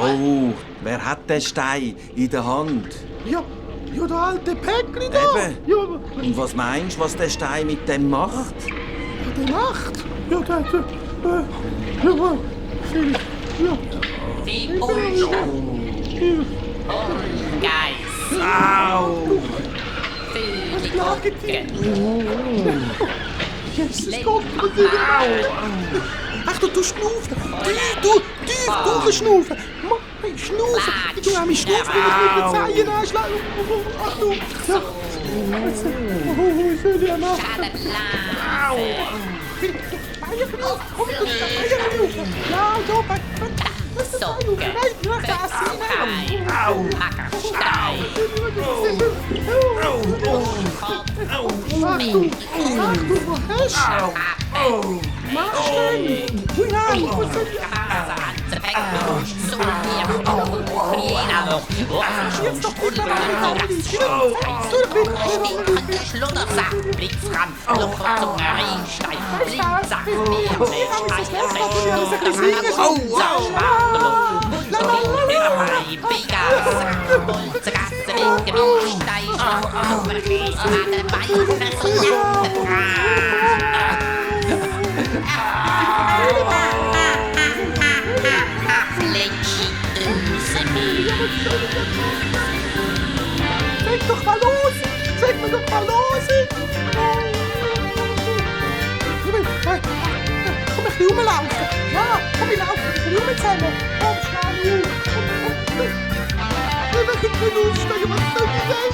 Oh, wer hat den Stein in der Hand? Ja, der alte Päckli da. Eben. Ja, Und was meinst du, was der Stein mit dem macht? der macht? Ja, Geist. Au! Jesus Gott, ach du schnaufen. Tief durchschnaufen. Schnaufen. Du hast mich schnaufen, wenn ich mit den Zehen anschlage. Ach du. Ja. Was soll ich machen? Au. Komm, ja, Socke, Köpfein, Hackerstein, Schluddersack, Blitzkrampf, Luftzunge, Rienstein, Blindsack, Sag doch mal los! Sag mir doch mal los! Komm, ich will rumlaufen! Ja, komm, ich laufe! Ich will zusammen! Komm, schnell! Ich will nicht aufsteigen! Was soll ich denn?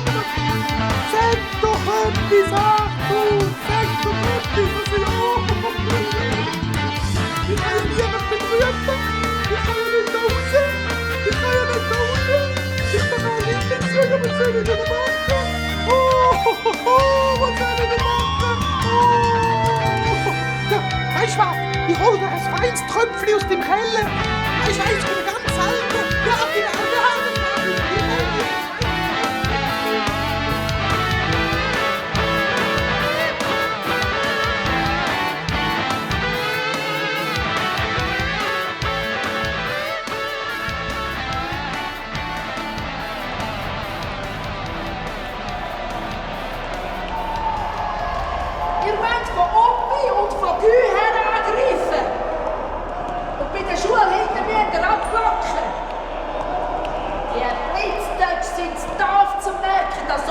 Sag doch etwas, Achtung! Sag doch etwas! Ich kann ja niemand begrüßen! Ich kann ja nicht raus! Ich kann ja nicht raus! Ich bin noch nicht dazu, was soll ich denn machen? Was soll ich denn machen? Ja, weißt du was? Ich hol dir ein feines Tröpfchen aus dem Keller. Weißt du, ich bin ganz alt. Ja.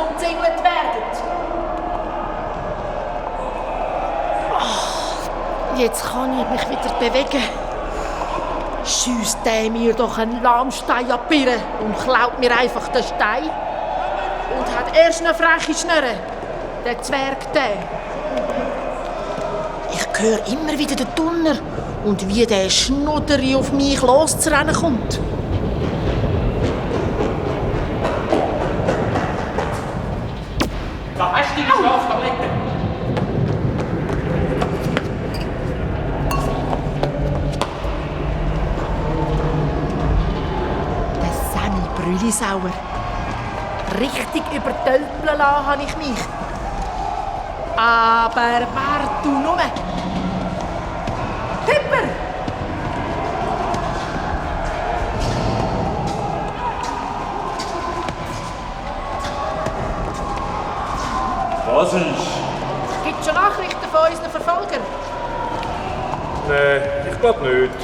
umzingelt werden. Jetzt kann ich mich wieder bewegen. Schiesst der mir doch einen Lahmstein ab die Birne und klaut mir einfach den Stein. Und hat erst eine freche Schnurren. Der Zwerg, der. Ich höre immer wieder den Donner und wie der Schnudderi auf mich loszurennen kommt. Da hast du deine Schlaftablette. Brüllisauer. Richtig übertölpeln lassen habe ich mich. Aber wart du nur. Hüpper! Was ist? Gibt es schon Nachrichten von unseren Verfolgern? Nein, ich glaube nicht.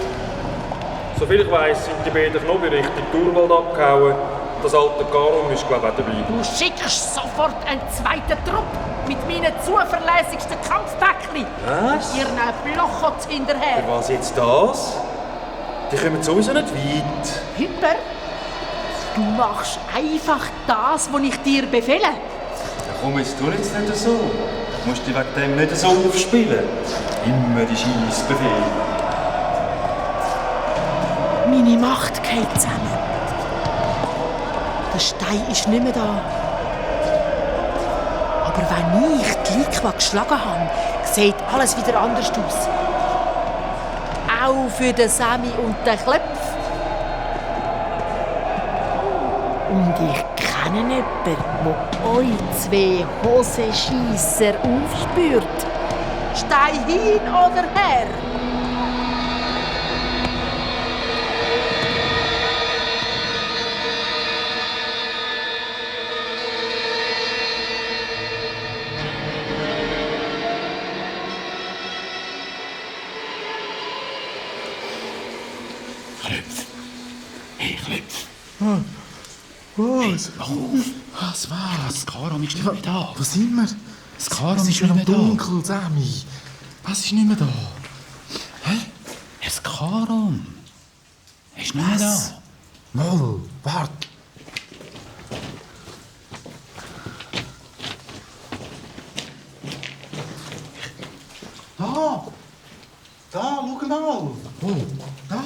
Soviel ich weiss, sind die beiden Knobi Richtung Thurwald abgehauen. Das alte Garum ist, glaube ich, auch dabei. Du schickst sofort einen zweiten Trupp mit meinen zuverlässigsten Kampfpäckchen. Was? Und ihren Blochotz hinterher. Für was jetzt das? Die kommen sowieso nicht weit. Hüpper, du machst einfach das, was ich dir befehle. Ja, komm, jetzt tu jetzt nicht so. Du musst dich wegen dem nicht so aufspielen. Immer die Scheissbefehle. Meine Macht geht zusammen. Der Stein ist nicht mehr da. Aber wenn ich die Liqua geschlagen habe, sieht alles wieder anders aus. Auch für den Semi und den Klepf. Und ich kenne jemanden, der euch zwei Hosenscheisser aufspürt. Stein hin oder her. Was? Was? Karam ist nicht mehr da. Wo sind wir? Das Karam ist ist nicht mehr da. dunkel, Sammy. Was ist nicht mehr da? Hä? Das Karam. Er ist nicht mehr da. Mal, warte. Da, schau mal. Oh, da.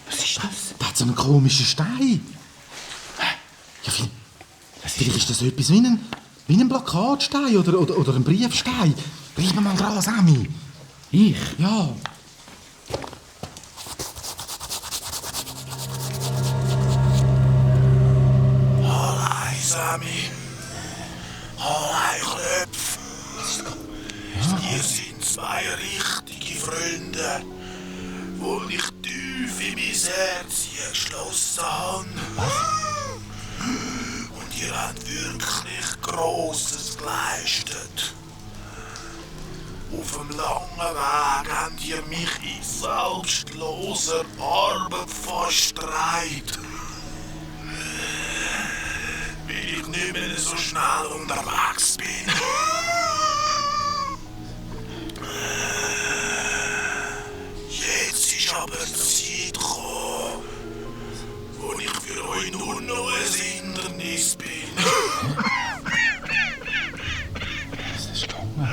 Was ist das? Da hat so einen komischen Stein. Ja, vielleicht ist das etwas wie ein Plakatstein oder ein Briefstein. Bleib mal dran, Sammy. Ich? Ja. Hallo, Sammy. Hallo, Klöpf. Ihr sind zwei richtige Freunde, die ich tief in mein Herz geschlossen habe. Und ihr habt wirklich Grosses geleistet. Auf dem langen Weg habt ihr mich in selbstloser Arbeit verstreicht. Weil ich nicht mehr so schnell unterwegs bin. Jetzt ist aber die Zeit gekommen, wo ich für euch nur noch ein Hindernis bin. Was ist gegangen?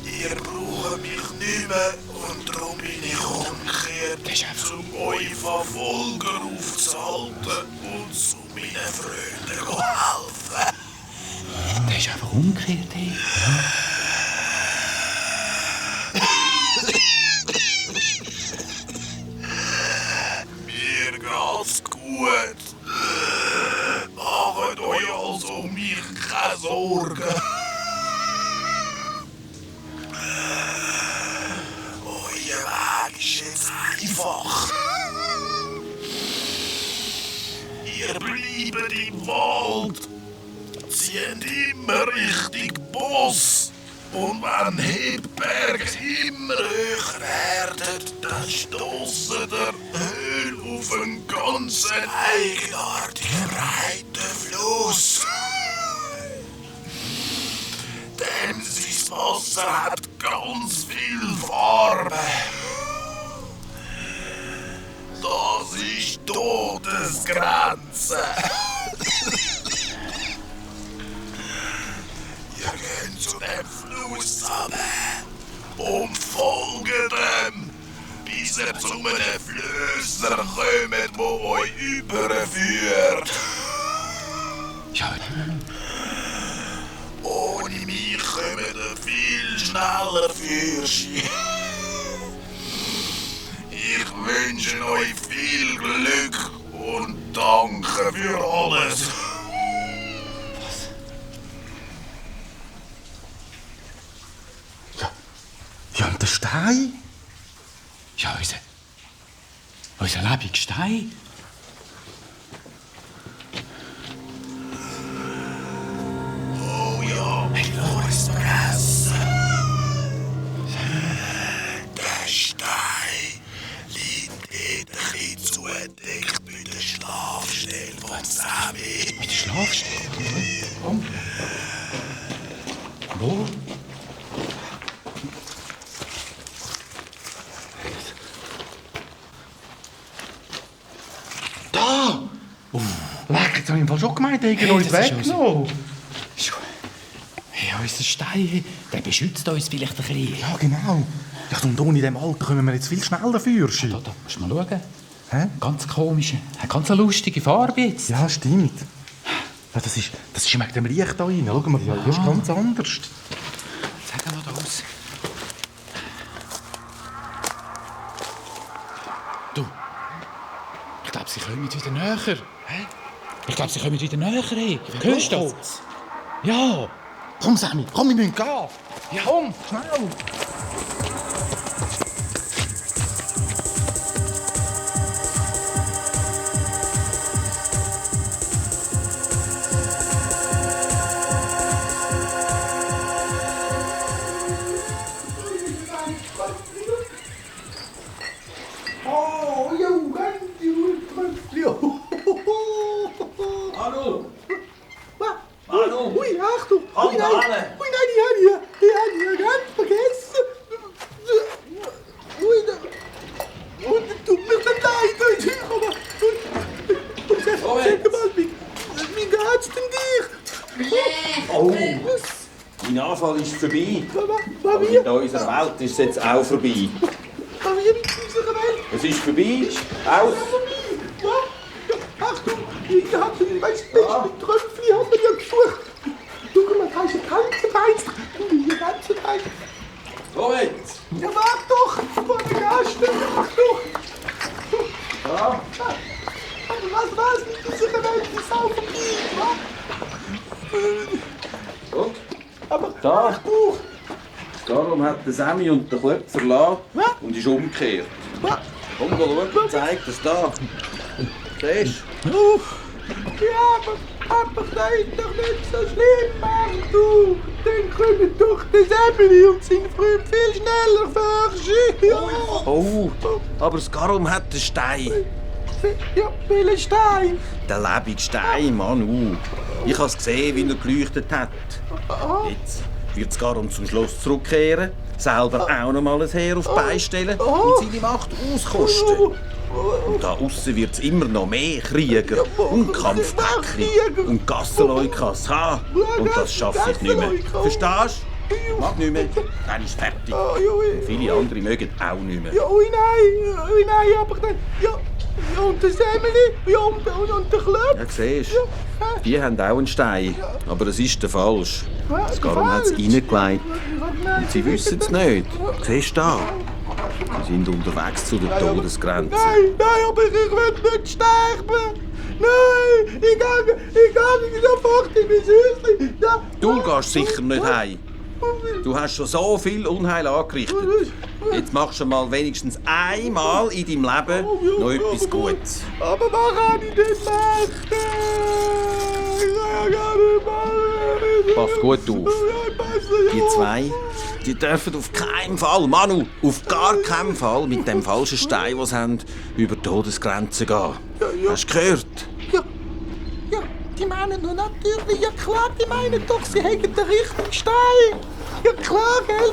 Ihr braucht mich nicht mehr und darum bin ich umgekehrt, um euch Verfolger aufzuhalten und zu meinen Freunden zu helfen. Der ist einfach umgekehrt. Hey. Mir geht's gut. Macht euch also um mich keine Sorgen. Euer Weg ist jetzt einfach. Ihr bleibt im Wald. Zieht immer Richtung Boss. Und wenn Hebberg immer höher werden, dann stossen der Höhl auf einen ganz ist ein eigenartiger, breiter Fluss. Denn sein Wasser hat ganz viel Farbe. Das ist Todesgrenze. Ihr geht zu dem Fluss runter und folgt dem, bis ihr zu einem Flösser kommt, der euch überführt. Ja. Ohne mich kommt ihr viel schneller Fürschi. Ich wünsche euch viel Glück und danke für alles. Ja, und der Stein? Ja, unser lebendiger Stein. Oh ja, bevor ich's vergesse. Der Stein liegt ein bisschen zudeckt bei der Schlafstelle von Sammy. Mit der Schlafstelle? Wo? Da! Leck, jetzt habe ich im Fall schon gemeint, ich habe uns weggenommen. Ja, unser Stein, der beschützt uns vielleicht ein bisschen. Ja, genau. Ja, und ohne dem Alter kommen wir jetzt viel schneller Fürschi. Da musst du mal schauen. Hä? Ganz komisch. Eine ganz lustige Farbe jetzt. Ja, stimmt. Ja, das ist wegen dem Licht da rein. Schau mal, das ist ganz anders. Zeig mal da aus. Du, ich glaube, sie kommen wieder näher. Hä? Ich glaube, sie kommen wieder näher. Hey. Hörst du das? Ja. Komm, Sammy, komm, wir müssen gehen. Ja, komm, schnell. Oh, jo, ganz gut. Hallo! Hallo! Ui, Achtung! Komm, Ui, nein, Arne. ui, nein, die haben hier ganz vergessen. Ui, da. Und tut mir leid, aber. Und sag mal, wie geht's denn dir? Oh! Mein Anfall ist vorbei. Aber Aber in unserer Welt ist es jetzt auch vorbei. Aber wie mit unserer Welt? Es ist vorbei. Aus! Ja, Achtung! Ich hab den besten Tröpfchen haben wir ja gesucht. Schau mal, da ist ein ganzer Fenster. Und die ganze Teil. Moment! Ja, warte doch! Vor den Gasten! Mach doch! Ja? Aber was mit unserer Welt ist auch vorbei, wa? Und? Aber Da. Achtung! Darum hat der Sammy und der Klöpf verlassen und ist umgekehrt. Komm, mal schauen, zeig das da. Siehst du? Ja, aber das ist doch nicht so schlimm, Mann, du! Dann kommen doch der Säbeli und sind früh viel schneller Fürschi! Ja. Oh, aber das Garum hat den Stein. Ja, welchen Stein? Der lebende Stein, Manu. Ich habe es gesehen, wie er geleuchtet hat. Jetzt wird das Garum zum Schloss zurückkehren, selber auch noch mal ein Heer auf die Beine stellen und seine Macht auskosten. Und da aussen wird es immer noch mehr Krieger und Kampfpäckchen und Gassenleukas haben. Und das schaffe ich nicht mehr. Verstehst du? Mach nicht mehr, dann ist fertig. Und viele andere mögen auch nicht mehr. Ja, ui nein, aber dann... Ja, und der Sämeli, ja, und der Klöpf. Ja, siehst du, die haben auch einen Stein, aber es ist der falsch. Das Garum hat es reingelegt. Und sie wissen es nicht. Siehst du da? Sie sind unterwegs zu der Todesgrenze. Nein, aber ich will nicht sterben. Nein, ich gehe sofort in mein Häuschen. Ja. Du gehst sicher nicht heim. Du hast schon so viel Unheil angerichtet. Jetzt machst du mal wenigstens einmal in deinem Leben noch etwas Gutes. Aber was kann ich denn machen? Ich kann ja gar nicht machen. Pass gut auf. Die zwei, die dürfen auf keinen Fall, Manu, auf gar keinen Fall mit dem falschen Stein, den sie haben, über die Todesgrenze gehen. Hast du gehört? Ja, die meinen nur natürlich. Ja klar, die meinen doch, sie haben den richtigen Stein. Ja klar, gell?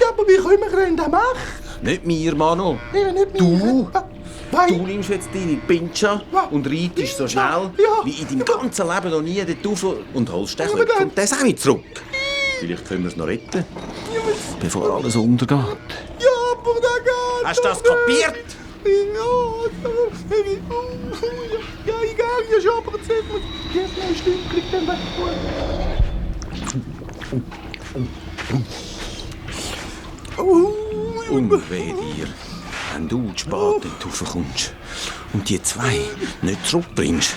Ja, aber wie können wir denn das machen? Nicht mir, Mano. Ja, nicht Du? Nein. Du nimmst jetzt deine Pincha und reitest so schnell wie in deinem ganzen Leben noch nie dort rauf und holst den Klöpfer und den Sammy zurück. Vielleicht können wir es noch retten, bevor alles untergeht. Ja, aber da geht. Hast du das kapiert? Ja, egal, ja schon, aber jetzt muss ich jetzt noch ein Stückchen dann weg tun. Und weh dir, wenn du zu spät dort raufkommst und die zwei nicht zurückbringst,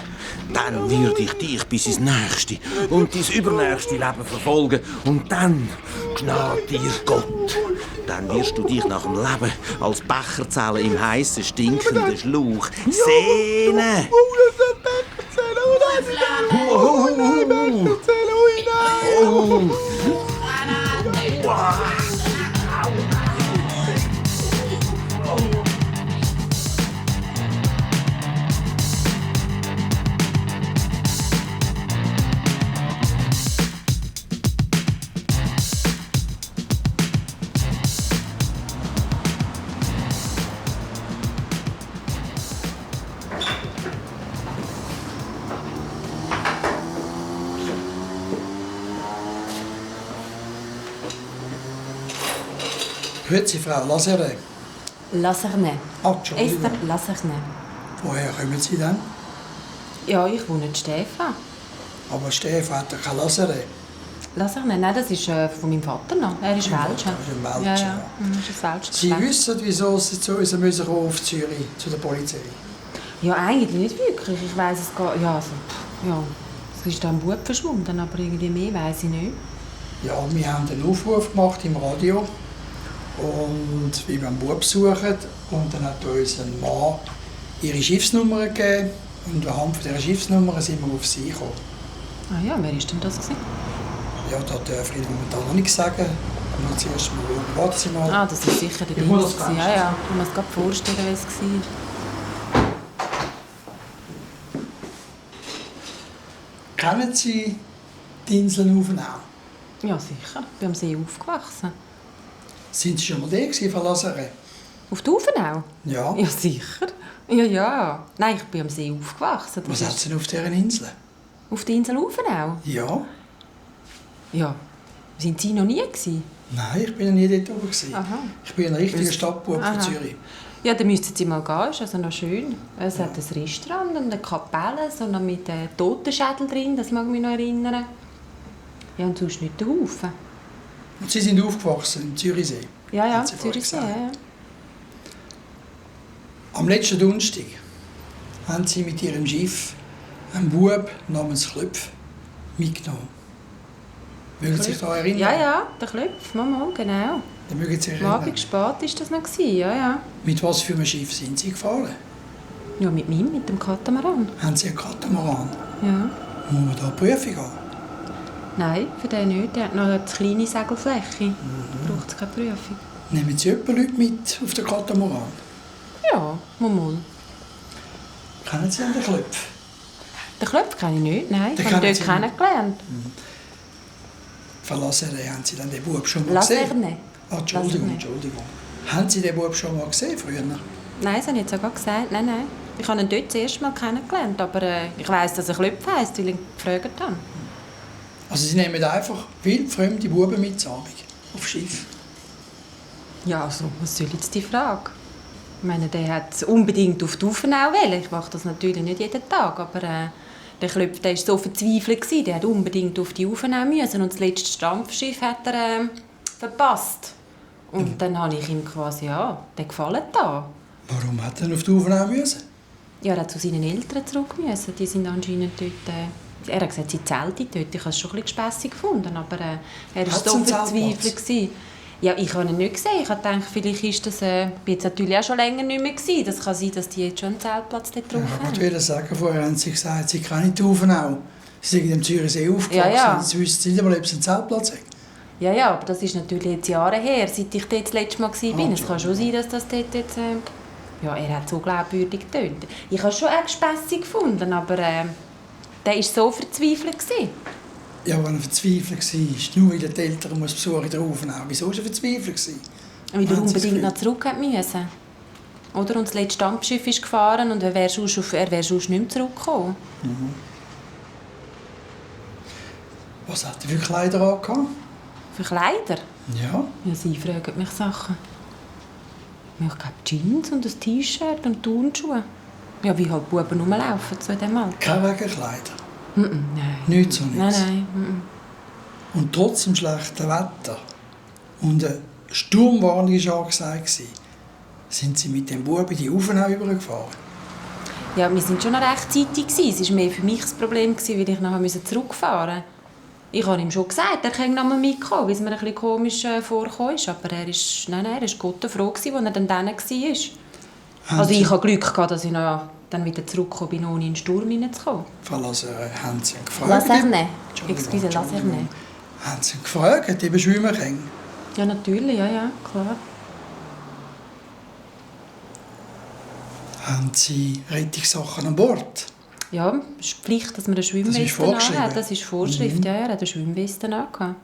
dann werde ich dich bis ins nächste und dein übernächste Leben verfolgen. Und dann, gnade dir Gott, dann wirst du dich nach dem Leben als Becherzelle im heißen, stinkenden Schlauch sehnen. Grüezi, Frau Lasere. Laserne. Entschuldigung. Esther Laserne. Woher kommen Sie denn? Ja, ich wohne in Stefan. Aber Stefan hat ja keine Lasere. Laserne? Nein, das ist von meinem Vater noch. Er ist Welcher. Ja, ja. Das ist ein Welcher. Sie wissen, wieso Sie zu uns müssen auf Zürich, zu der Polizei? Ja, eigentlich nicht wirklich. Ich weiss es gar ja, also, ja, es ist da ein Bub verschwunden, aber irgendwie mehr weiss ich nicht. Ja, wir haben einen Aufruf gemacht im Radio. Und wie wir einen Bub suchen. Und dann hat uns ein Mann ihre Schiffsnummer gegeben. Und anhand dieser Schiffsnummer sind wir auf sie gekommen. Ah ja, wer war denn das? Ja, da darf ich momentan noch nichts sagen. Aber zuerst mal schauen. Warten Sie mal. Ah, das war sicher der Dienst. Ja, ja. Ich kann mir das vorstellen, wie es war. Kennen Sie die Insel Uvenau? Ja, sicher. Ich bin am See aufgewachsen. Sind Sie schon mal da, Frau Lasere? Auf der Uvenau? Ja. Ja, sicher. Ja, ja. Nein, ich bin am See aufgewachsen. Was hat es denn auf dieser Insel? Auf der Insel Uvenau? Ja. Ja. Sind Sie noch nie gewesen? Nein, ich bin noch nie dort oben. Aha. Ich bin ein richtiger Stadtbub von Zürich. Ja, dann müssten Sie mal gehen. Es ist also noch schön. Es hat ein Restaurant und eine Kapelle, so noch mit Totenschädel drin, das mag mich noch erinnern. Ja, und sonst nicht der Haufen. Und Sie sind aufgewachsen im Zürichsee? Ja, ja, Zürichsee, ja. Am letzten Donnerstag haben Sie mit Ihrem Schiff einen Bub namens Klöpf mitgenommen. Mögen Sie sich daran erinnern? Ja, ja, der Klöpf, Mama, genau. Dann mögen Sie sich Am erinnern. Abend spät war das noch, ja, ja. Mit was für einem Schiff sind Sie gefahren? Ja, mit dem Katamaran. Haben Sie einen Katamaran? Ja. Muss man da eine Prüfung haben? Nein, für den nicht. Der hat noch eine kleine Segelfläche. Braucht es keine Prüfung. Nehmen Sie etwa Leute mit auf den Katamaran? Ja, mal. Kennen Sie den Klöpf? Den Klöpf kenne ich nicht, nein. Den Ich habe ihn kennen dort Sie nicht? kennengelernt. Frau Lasere, haben Sie den Bub schon mal Laserne. gesehen? Ah, Entschuldigung, Laserne. Entschuldigung. Haben Sie den Bub schon mal gesehen früher? Nein, das habe ich jetzt sogar gesagt. Nein, nein. Ich habe ihn dort das erste Mal kennengelernt, aber ich weiss, dass er Klöpf heisst, weil ich ihn gefragt habe. Also Sie nehmen einfach wildfremde Buben mit zur Abend aufs Schiff? Ja, also, was soll jetzt die Frage? Ich meine, der hat unbedingt auf die Uvenau wollen. Ich mache das natürlich nicht jeden Tag, aber der Klöpf, der war so verzweifelt gewesen. Der hat unbedingt auf die Uvenau müssen und das letzte Stampfschiff hat er verpasst. Und dann habe ich ihm quasi, den Gefallen da. Warum hat er auf die Uvenau müssen? Ja, er hat zu seinen Eltern zurück müssen. Die sind anscheinend dort... er hat gesagt, sie zelten dort. Ich habe es schon ein bisschen gespässig gefunden, aber er war so verzweifelt gewesen. Ja, ich habe ihn nicht gesehen. Ich habe gedacht, vielleicht ist das... bin jetzt natürlich auch schon länger nicht mehr gewesen. Das kann sein, dass die jetzt schon einen Zeltplatz dort drauf haben. Ich wollte sagen, vorher haben Sie gesagt, Sie kennen die Uvenau. Sie sind im Zürichsee aufgewachsen. Ja, ja. Sie wissen nicht einmal, ob es einen Zeltplatz hat. Ja, ja, aber das ist natürlich jetzt Jahre her, seit ich dort das letzte Mal war. Es kann schon sein, dass das dort jetzt... Ja, er hat so glaubwürdig getönt. Ich habe schon auch gespässig gefunden, aber der war so verzweifelt. Ja, wenn er verzweifelt war, nur weil er die Eltern besuchen in der Aufnahme. Wieso war er verzweifelt? Weil er unbedingt noch zurück musste. Oder? Und das letzte Dampfschiff ist gefahren und er wäre sonst nicht mehr zurückgekommen. Mhm. Was hat er für Kleider angehabt? Für Kleider? Ja. Ja, sie fragen mich Sachen. Ich glaube Jeans und ein T-Shirt und Turnschuhe. Ja, wie halt Buben rumlaufen zu dem Alter. Keine Regenkleider? Nein. Nichts so nichts? Nein. Und trotz dem schlechten Wetter und eine Sturmwarnung war angesagt, sind Sie mit dem Bub in die Aufnahme übergefahren? Ja, wir waren schon noch rechtzeitig. Es war mehr für mich das Problem, weil ich nachher zurückfahren musste. Ich habe ihm schon gesagt, er könnte noch mal mitkommen, weil es mir ein bisschen komisch vorgekommen ist. Aber er war Gott froh, als er dann war. Also ich hatte Glück gehabt, dass ich dann wieder zurückgekommen bin, ohne in den Sturm hineinzukommen. Haben Sie ihn gefragt? Laserne. Excuse, Laserne. Haben Sie ihn gefragt, ob er schwimmen kann? Ja, natürlich, ja, klar. Haben Sie Rettungssachen an Bord? Ja, es ist Pflicht, dass man eine Schwimmweste anhat. Das ist Vorschrift, ja, er hat eine Schwimmweste angehabt.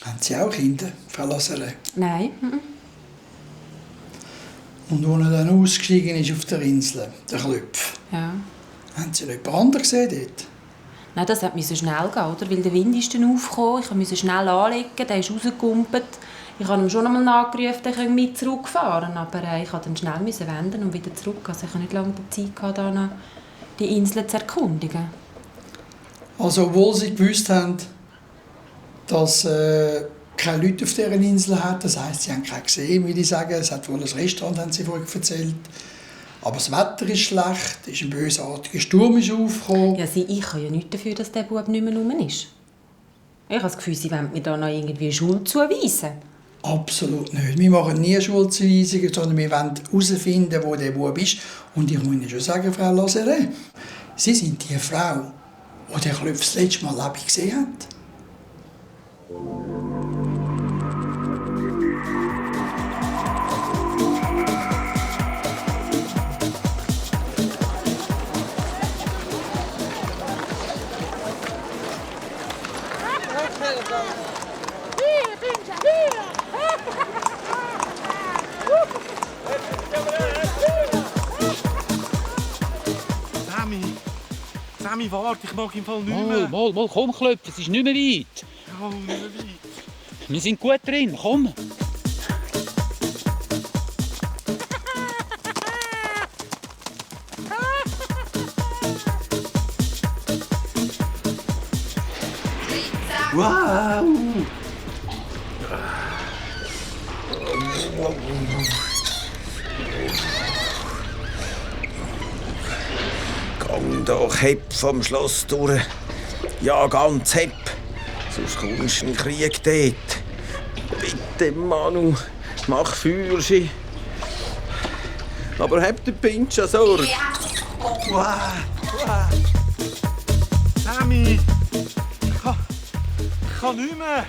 Haben Sie auch Kinder, Frau Laserne? Nein. Und als er dann ausgestiegen ist auf der Insel, der Klöpf, ja. Haben Sie noch jemand anderen gesehen dort? Nein, das musste schnell gehen, oder? Weil der Wind ist dann aufgekommen, ich musste schnell anlegen, der ist rausgekumpelt. Ich habe ihm schon einmal nachgerufen, er könne mit zurückfahren, aber ich musste dann schnell wenden und wieder zurück. Also ich hatte nicht lange Zeit, da noch die Insel zu erkundigen. Also obwohl Sie gewusst haben, dass keine Leute auf dieser Insel hat, das heisst, Sie haben keinen gesehen, würde ich sagen. Es hat wohl ein Restaurant, haben Sie vorhin erzählt. Aber das Wetter ist schlecht, ist ein bösartiger Sturm aufgekommen. Ja, ich kann ja nichts dafür, dass der Bub nicht mehr rum ist. Ich habe das Gefühl, sie wollen mir da noch irgendwie Schuld zuweisen. Absolut nicht. Wir machen nie Schuldzuweisungen, sondern wir wollen herausfinden, wo der Bub ist. Und ich muss Ihnen schon sagen, Frau Laseret, Sie sind die Frau, die den Klöpf das letzte Mal lebendig gesehen hat. Sammy, warte, ich mag im Fall nicht mehr. Mal, komm, Klöpf, es ist nicht mehr weit. Ja, nicht mehr weit. Wir sind gut drin, komm. Wow! Gang doch, heb vom Schloss durch. Ja, ganz heb. Sonst kommst du in den Krieg dort. Bitte, Manu, mach Feuerschi. Aber hab den Pinch Sorge. Wow! Sammy! Ich kann nicht mehr.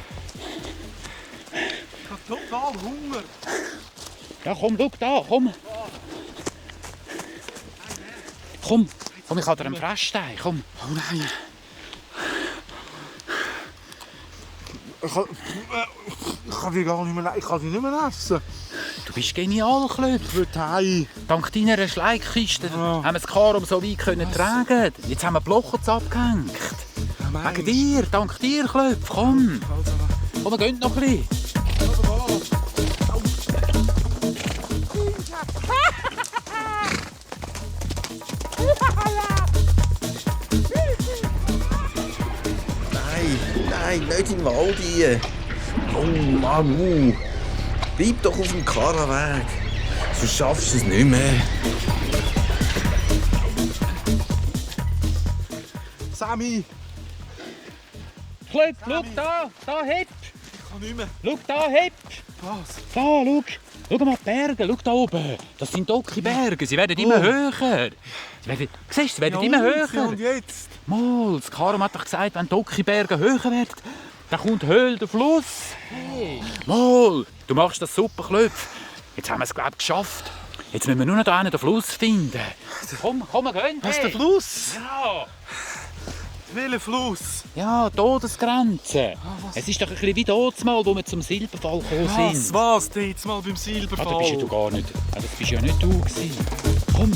Ich habe total Hunger. Ja, komm, schau da, komm. Komm, ich habe dir einen Fressstein, komm. Oh nein. Ich kann die gar nicht mehr, ich kann die nicht mehr essen. Du bist genial, Klöpf. Ich will heim. Dank deiner Schleikkiste haben wir das Karum so weit tragen. Jetzt haben wir die Blochers abgehängt. Ja, wegen dir, dank dir, Klöpf. Komm. Komm, wir gehen noch ein bisschen. Nein, nicht im Wald hier. Oh, Manu. Bleib doch auf dem Karrenweg. Sonst schaffst du es nicht mehr. Sammy! Klöpf, schau da heb! Ich kann nicht mehr. Schau da, heb! Was? Da, schau! Schau mal die Berge, schau da oben. Das sind dicke Berge, sie werden immer höher. Siehst du, sie werden immer höher. Und jetzt? Mal, das Karum hat doch gesagt, wenn dicke Berge höher werden, dann kommt Höhle der Fluss. Hey. Mal, du machst das super, Klöpf. Jetzt haben wir es, glaube ich, geschafft. Jetzt müssen wir nur noch hier den Fluss finden. Komm, wir gehen. Was, der Fluss? Ja. Welcher Fluss? Ja, Todesgrenze. Es ist doch ein bisschen wie dort mal, wo wir zum Silberfall gekommen sind. Was da jetzt mal beim Silberfall? Da bist du gar nicht. Das bist ja nicht du gewesen. Komm.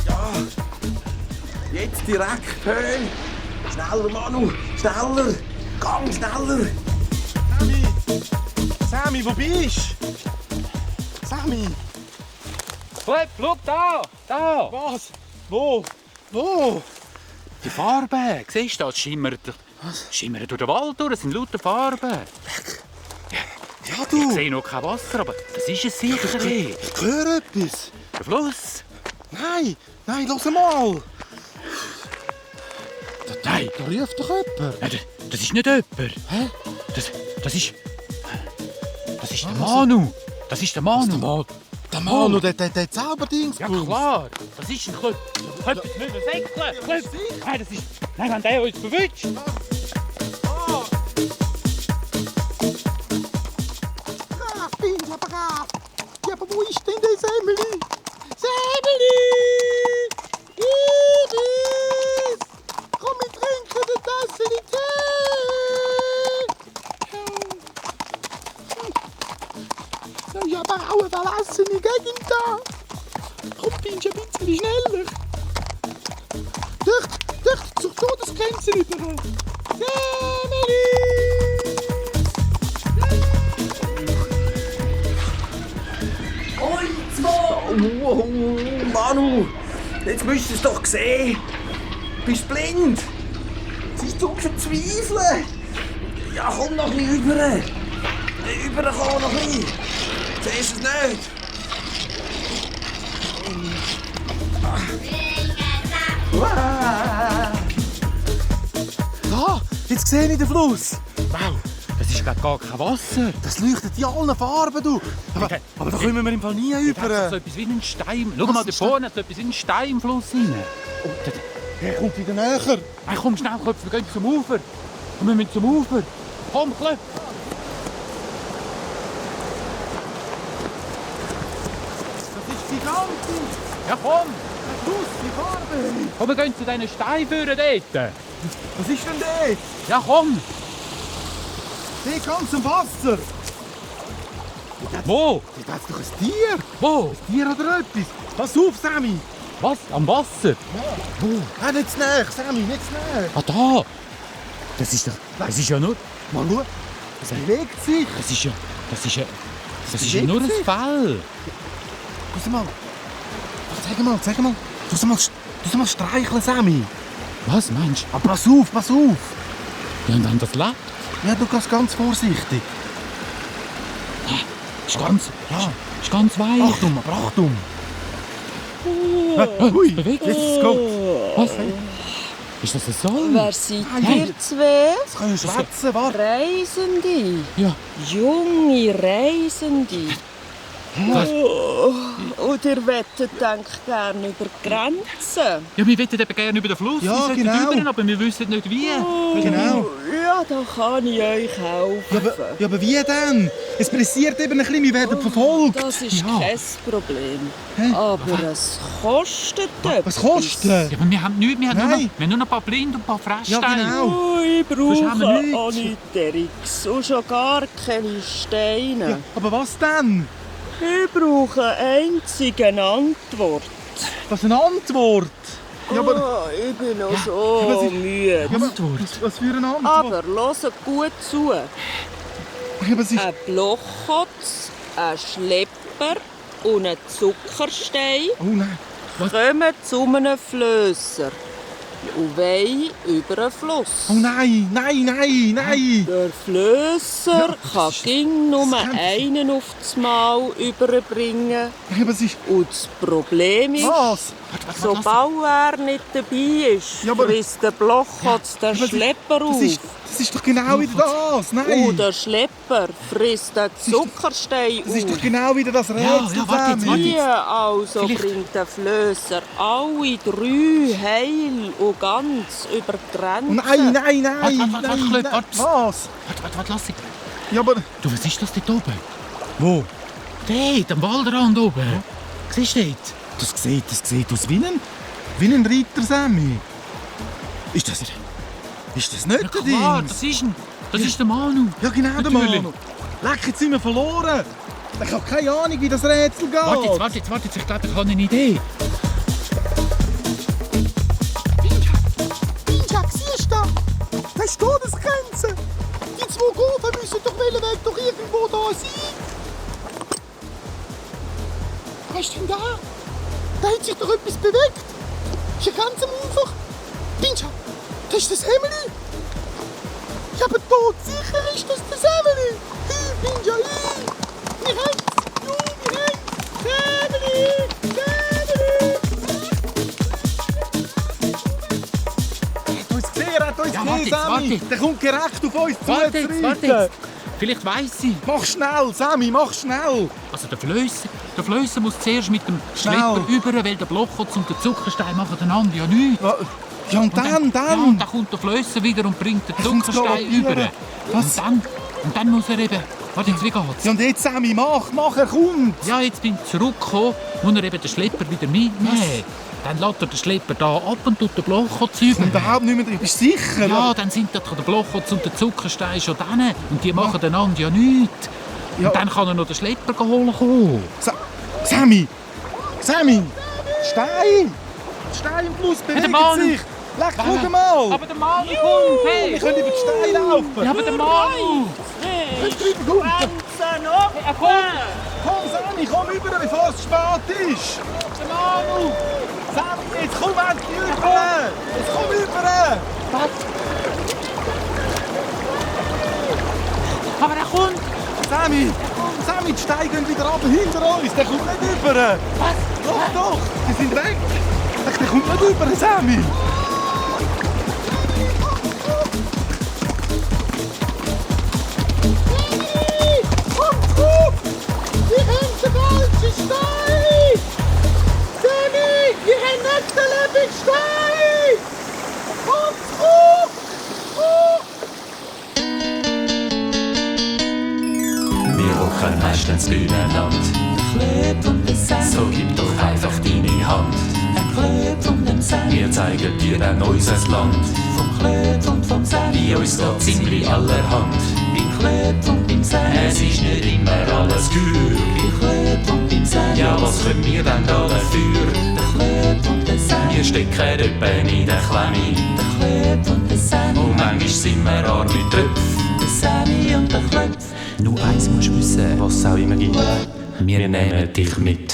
Ja, jetzt direkt, hey. Schneller, Manu, schneller. Gang schneller. Sammy, wo bist du? Sammy! Klepp, schau da! Da! Was? Wo? Die Farbe, siehst du das? Schimmert durch den Wald durch, es sind lauter Farben. Ja, du! Ich sehe noch kein Wasser, aber das ist es sicher. Ich höre etwas. Der Fluss. Nein, lass mal! Nein! Da ruft doch jemand. Nein, das ist nicht jemand. Hä? Das ist der Manu. Das ist der Manu. Der Manu, der Zauberdings. Ja klar, das ist ein Klöpp. Klöpp ist nicht ein Säckchen. Klöpp. Nein, das ist... Nein, wenn der uns verwünscht. Brav, bin ja brav. Ja, aber wo ist denn der Semeli? Semeli! Iris! Komm, wir trinken eine Tasse Tee! Ja, aber auch eine verlassene Gegend da. Komm, bin schon ein bisschen schneller. Dicht zur Todesgrenze rüber. Semeli! Oh, Manu, jetzt müsstest du es doch sehen. Du bist blind. Es ist zum Verzweifeln. Ja, komm noch ein bisschen rüber. Rüberkommen noch ein bisschen. Siehst du es nicht? Da, jetzt sehe ich den Fluss. Wow, das ist gar kein Wasser. Das leuchtet in allen Farben, du. Aber da kommen wir im Fall nie Da rüber. hat so etwas wie ein Stein. Schau mal, da vorne hat so etwas wie ein Stein im Fluss rein. Oh, Er kommt wieder näher. Hey, komm schnell, Klöpf, wir gehen zum Ufer. Wir müssen zum Ufer. Komm, Klöpf. Das ist gigantisch. Ja, komm. Fluss, die Farbe. Komm, wir gehen zu diesen Steinführern dort. Was ist denn das? Ja, komm. Der ganz im Wasser. Wo? Da ist doch ein Tier. Wo? Ein Tier oder etwas. Pass auf, Sammy. Was? Am Wasser? Ja. Wo? Nicht zu nahe, Sammy, nicht zu nahe. Ah, da. Das ist ja nur... Mal schau. Es bewegt sich. Das ist ja nur ein Fell. Pass mal. Sag mal. Du mal streicheln, Sammy. Was meinst du? Aber pass auf. Ja, und wenn das lebt? Ja, du gehst ganz vorsichtig. Ist ganz weich. Achtung. Ui, jetzt ist es gut. Was? Ist das ein Soll? Wer seid ihr zwei? Jetzt können wir schwätzen, warte. Reisende. Ja. Junge Reisende. Und ihr wettet, denkt gerne über die Grenzen. Ja, wir wollen eben gerne über den Fluss. Ja, wir genau. Rüber, aber wir wissen nicht wie. Genau. Ja, da kann ich euch helfen. Ja, aber wie denn? Es pressiert eben ein bisschen, wir werden verfolgt. Das ist kein Problem. Hä? Aber es kostet etwas. Was kostet? Ja, aber wir haben nichts, wir haben Nein. nur noch ein paar Blind und ein paar Fresssteine. Ja, genau. Oh, ich Sonst haben wir brauche nichts. auch nichts. Und schon gar keine Steine. Ja, aber was denn? Ich brauche eine einzige Antwort. Was eine Antwort? Ja, aber... Ich bin noch so müde. Ja, was für eine Antwort? Aber hört gut zu. Ja, was ist... Ein Blochkotz, ein Schlepper und ein Zuckerstein Oh nein. kommen zu einem Flösser und wollen über einen Fluss. Oh nein. Der Flösser kann ging nur einen auf das Mal überbringen. Ja, was ist... Und das Problem ist, Was? Sobald er nicht dabei ist, frisst der Blochkotz den Schlepper auf. Das ist doch genau wieder das, nein! Und der Schlepper frisst den Zuckerstein auf. Das ist doch genau wieder das Rätsel, Wie also bringt der Flösser alle 3 heil und ganz über die Grenze? Nein! Warte, Was? Warte, lass dich. Ja, aber... Du, was ist das dort oben? Wo? Dort, am Waldrand oben. Siehst du dort? Das sieht aus wie ein Reiter, Sammy. Ist das nicht der Ding? Klar, das ist der Manu. Ja, genau, der Manu. Leck, jetzt sind wir verloren. Ich habe keine Ahnung, wie das Rätsel geht. Warte jetzt. Ich glaube, ich habe eine Idee. Pincha, siehst du? Da ist Todesgrenze. Die 2 Kurven müssen doch irgendwo da sein. Was ist denn da? Da hat sich doch etwas bewegt. Ist ja ganz am Ufer. Pincha, das ist das Hemmeli. Ja, aber tot sicher ist das das Hemmeli. Pincha, wir haben's. Er hat uns gesehen, Sammy. Der kommt direkt auf uns zu. Warte. Vielleicht weiss ich. Mach schnell, Sammy, mach schnell. Also der Flösser muss zuerst mit dem Schlepper über, weil der Blochkotz und der Zuckerstein machen einander ja nichts. Ja, und dann? Ja, und dann kommt der Flösser wieder und bringt den Zuckerstein über. Was? Und dann muss er eben... Warte, jetzt, wie geht's? Ja, und jetzt, Sammy, mach, er kommt. Ja, jetzt bin ich zurückgekommen, muss er eben den Schlepper wieder mitnehmen. Dann lässt er den Schlepper da ab und tut den Blochkotz über. Überhaupt nicht mehr drin, bist du sicher? Ja, dann sind der Blochkotz und der Zuckerstein schon drin. Und die machen einander ja nichts. Ja. Und dann kann er noch den Schlepper holen kommen. Sammy! Stein! Stein im Fluss bewegt sich! Leck, schau mal! Aber der Manu kommt! Hey. Wir können über den Stein laufen! Ja, aber der Manu! Grenzen offen! Komm, Sammy, komm rüber, bevor es spät ist! Der Manu! Sammy, jetzt komm endlich rüber! Jetzt komm rüber! Was? Aber er kommt! Sammy, die Steine gehen wieder runter hinter uns! Der kommt nicht rüber! Was? Doch! Die sind weg! Der kommt nicht rüber, Sammy! Wir haben den falschen Stein! Sammy, wir haben nicht den lebenden Stein! Komm zurück! Wir hocken meistens übereinander. So gib doch einfach deine Hand. Wir zeigen dir dann unser Land. Vom Klöp und vom Sand. Bei uns geht ziemlich allerhand. Beim Klöp und beim Sand. Es ist nicht immer alles gut. Beim Klöp und beim Sand. Ja, was können wir denn da dafür? Der Klöp und der Sand. Wir stecken etwa in der Klemme. Der Klöp und der Sand. Und manchmal sind wir arm mit Tröpfen. Der Sand und der Klöpf. Nur eins musst du wissen, was es auch immer gibt. Wir nehmen dich mit.